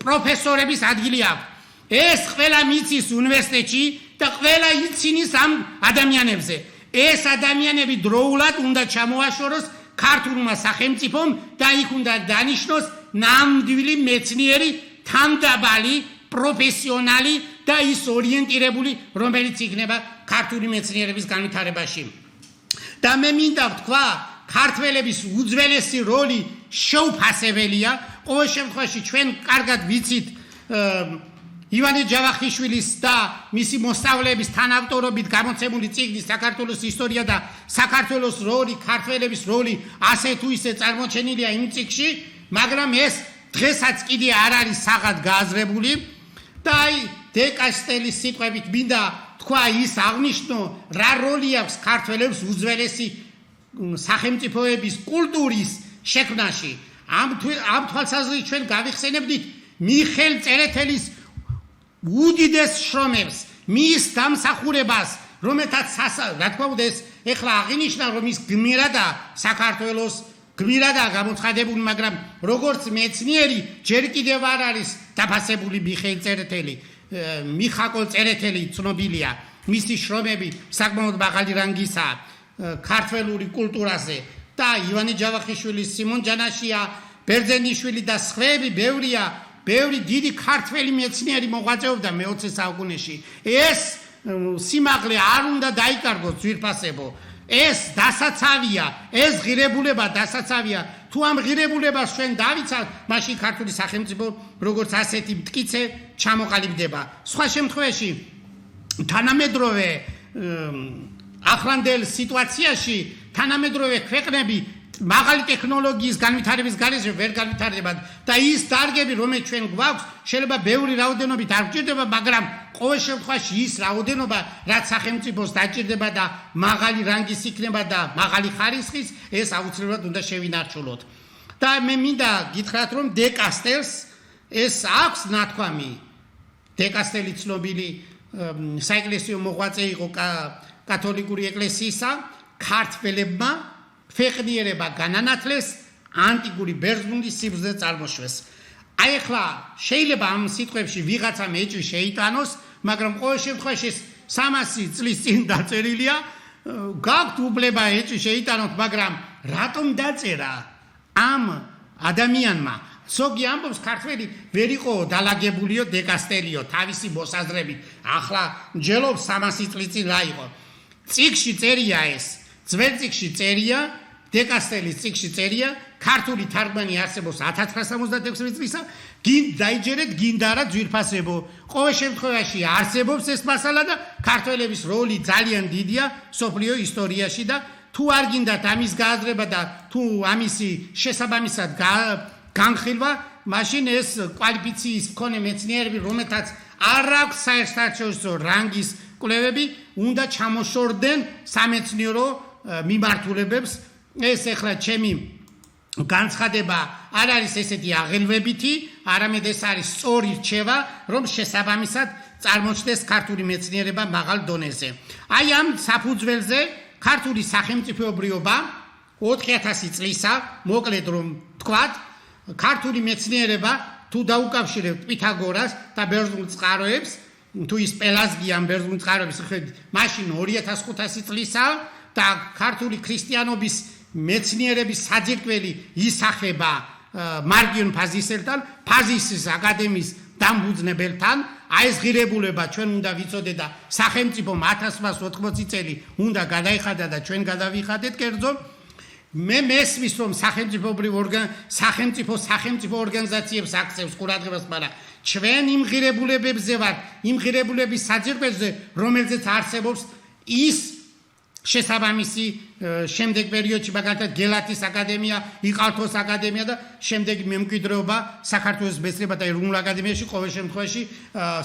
პროფესორების ადგილი აქვს. ეს ყველა მიცის უნივერსიტეტში და ყველა ცინის ამ ადამიანებზე. ეს ადამიანები დროულად უნდა ჩამოაშოროს ქართულმა სახელმწიფომ და იქ უნდა დანიშნოს ნამდვილი მეცნიერი, თანდაბალი, პროფესიონალი და ის ორიენტირებული, რომელიც იქნება ქართული მეცნიერების განვითარებაში. და მე მინდა ვთქვა, ქართველების უძველესი როლი შეუფასებელია. ყოველ შემთხვევაში ჩვენ კარგად ვიცით ივანე ჯავახიშვილის და მისი მოსწავლეების თანავტორობით გამოცემული წიგნი საქართველოს ისტორია და საქართველოს როლი, ქართველების როლი ასე თუ ისე წარმოჩენილია იმ წიგნში, მაგრამ ეს დღესაც კიდე არ არის საღად გააზრებული და აი დეკასტელის სიტყვებით მინდა თქვა ის აღნიშნო რა როლი აქვს ქართველებს უძველესი სახელმწიფოების კულტურის შექმნაში. ამ თვალსაზრისით ჩვენ გავიხსენებდით მიხეილ წერეთელის უდიდეს შრომებს, მის დამსახურებას, რომელთაც რა თქმა უნდა ეს ეხლა აღინიშნა, რომ ის გმირადაა საქართველოს გმირადაა გამოცხადებული, მაგრამ როგორც მეცნიერი ჯერ კიდევ არ არის დაფასებული მიხეილ წერეთელი. მიხაკოლ წერეთელი ცნობილია, მისი შრომები საკმაოდ მაღალი რანგისაა ქართველური კულტურაზე, და ივანე ჯავახიშვილი, სიმონ ჯანაშია, ბერძენიშვილი და სხვები ბევრია, ბევრი დიდი ქართველი მეცნიერი მოღვაწეობდა მე-20 საუკუნეში. ეს სიმაღლე არ უნდა დაიკარგოს ძვირფასებო. ეს დასაცავია, ეს ღირებულება დასაცავია. თუ ამ ღირებულებას ჩვენ დავიცავთ, მაშინ ქართული სახელმწიფო როგორც ასეთი მტკიცე ჩამოყალიბდება. სხვა შემთხვევაში თანამედროვე ახლანდელ სიტუაციაში თანამედროვე ქვეყნები მაღალი ტექნოლოგიის განვითარების გარეშე ვერ განვითარდება და ის დარგები, რომელიც ჩვენ გვაქვს, შეიძლება ბევრი რაოდენობით არ გჭირდება, მაგრამ ყოველ შემთხვევაში ის რაოდენობა, რაც სახელმწიფოს დაჭირდება და მაღალი რანგის იქნება და მაღალი ხარისხის, ეს აუცილებლად უნდა შევინარჩუნოთ. და მე მინდა გითხრათ, რომ დე კასტელს ეს აქვს ნათქვამი. დე კასტელი ცნობილი საეკლესიო მოღვაწე იყო კათოლიკური ეკლესიისა, ქართველებმა ფეხნიერება განანათლეს, ანტიკური ბერძნული სიბრძნე წარმოშვეს. აი ახლა შეიძლება ამ სიტყვებში ვიღაცამ ეჭვი შეიტანოს, მაგრამ ყოველ შემთხვევაში 300 წლის წინ დაწერილია, გაქვთ უბლება ეჭვი შეიტანოთ, მაგრამ რატომ დაწერა ამ ადამიანმა? ზოგი ამბობს, ქართველი ვერ იყო დალაგებულიო დე კასტელიო თავისი მოსაზრებით. ახლა ჯელობს 300 წლის წინ რა იყო. წიგში წერია ეს, ძველ წიგში წერია, დე კასტელის წიგში წერია, ქართული თარგმანი არსებობს 1976 წლისა, დაიჯერეთ გინდა არა ძვირფასებო. ყოველ შემთხვევაში არსებობს ეს მასალა და ქართველების როლი ძალიან დიდია სოფლიო ისტორიაში და თუ არ გინდათ ამის გააზრება და თუ ამისი შესაბამისად განხილვა, მაშინ ეს კვალიფიციის მქონე მეცნიერები, რომელთაც არ აქვს საერთაშორისო რანგის კვლევები, უნდა ჩამოშორდნენ სამეცნიერო მიმართულებებს. ეს ახლა ჩემი განცხადება არ არის ესეთი აღელვებითი, არამედ ეს არის სწორი რჩევა, რომ შესაბამისად წარმოჩნდეს ქართული მეცნიერება მაღალ დონეზე. აი ამ საფუძველზე ქართული სახელმწიფოებრიობა 4000 წლისა, მოკლედ რომ თქვათ, ქართული მეცნიერება თუ დაუკავშირებთ პითაგორას და ბერძნულ წყაროებს, თუ ის პელაზგიან ბერძნულ წყაროებს ხედავთ, მაშინ 2500 წლისა და ქართული ქრისტიანობის მეცნიერების საძირკველი ისახება მარგიონ ფაზისელთან, ფაზისის აკადემიის დამფუძნებელთან. აი ეს ღირებულება ჩვენ უნდა ვიცოდეთ და სახელმწიფომ 1180 წელი უნდა გადაიხადა და ჩვენ გადავიხადეთ კერძო. მე მესმის რომ სახელმწიფო ორგანიზაციებს აქცევს ყურადღებას, მაგრამ ჩვენ იმ ღირებულებებზე ვართ, იმ ღირებულების საძირკველზე, რომელზეც არსებობს ის შესაბამისი შემდეგ პერიოდში მაგალითად გელათის აკადემია, იყალთოს აკადემია და შემდეგ მემკვიდრეობა საქართველოს მეცნიერებათა და ეროვნულ აკადემიაში ყოველ შემთხვევაში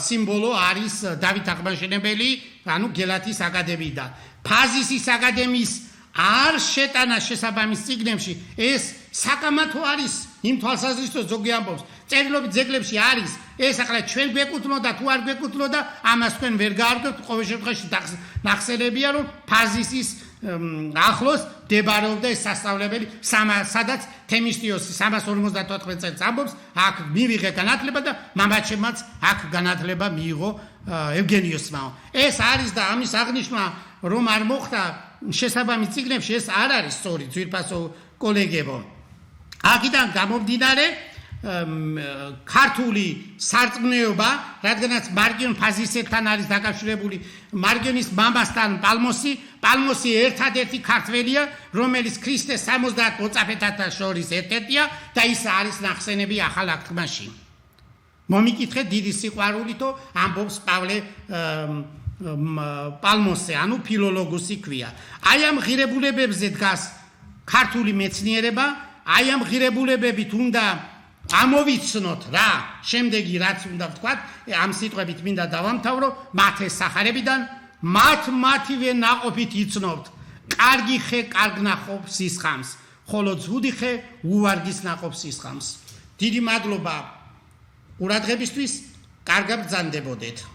სიმბოლო არის დავით აღმაშენებელი, ანუ გელათის აკადემიიდან. ფაზისის აკადემიის არ შეტანა შესაბამის წიგნებში ეს საკამათო არის იმ თვალსაზრისით ზოგი ამბობს წერილობით ძეგლებში არის ეს ახლა ჩვენ გვეკუთვნოდა თუ არ გვეკუთვნოდა ამას თქვენ ვერ გაარკვევთ ყოველ შემთხვევაში ნახსენებია რომ ფაზისის ახლოს მდებარეობდა ეს სასწავლებელი სადაც თემისტიოსი 354 წელს ამბობს აქ მივიღე განათლება და მამაჩემაც აქ განათლება მიიღო ევგენიოსმა ეს არის და ამის აღნიშვნა რომ არ მოხდა შესაბამის წიგნებში ეს არ არის სწორი ძვირფასო კოლეგებო აქედან გამომდინარე ქართული სარწმუნოება რადგანაც მარგიონ ფაზისელთან არის დაკავშირებული მარგიონის მამასთან პალმოსი ერთადერთი ქართველია რომელიც ქრისტეს 70 მოწაფეთა შორის ერთ-ერთია და ის არის ნახსენები ახალ აღთქმაში მომიკითხეთ დიდი სიყვარულითო ამბობს პავლე პალმოსე ანუ ფილოლოგოსი ქვია აი ამ ღირებულებებზე დგას ქართული მეცნიერება აი ამ ღირებულებებით უნდა ამოვიცნოთ რა შემდეგი რაც უნდა ვთქვათ ამ სიტყვებით მინდა დავამთავრო მათე სახარებიდან მათივე ნაყოფით იცნობთ კარგი ხე კარგ ნაყოფს ისხამს ხოლო ძვუდი ხე უვარგის ნაყოფს ისხამს დიდი მადლობა ყურადღებისთვის კარგად ბრძანდებოდეთ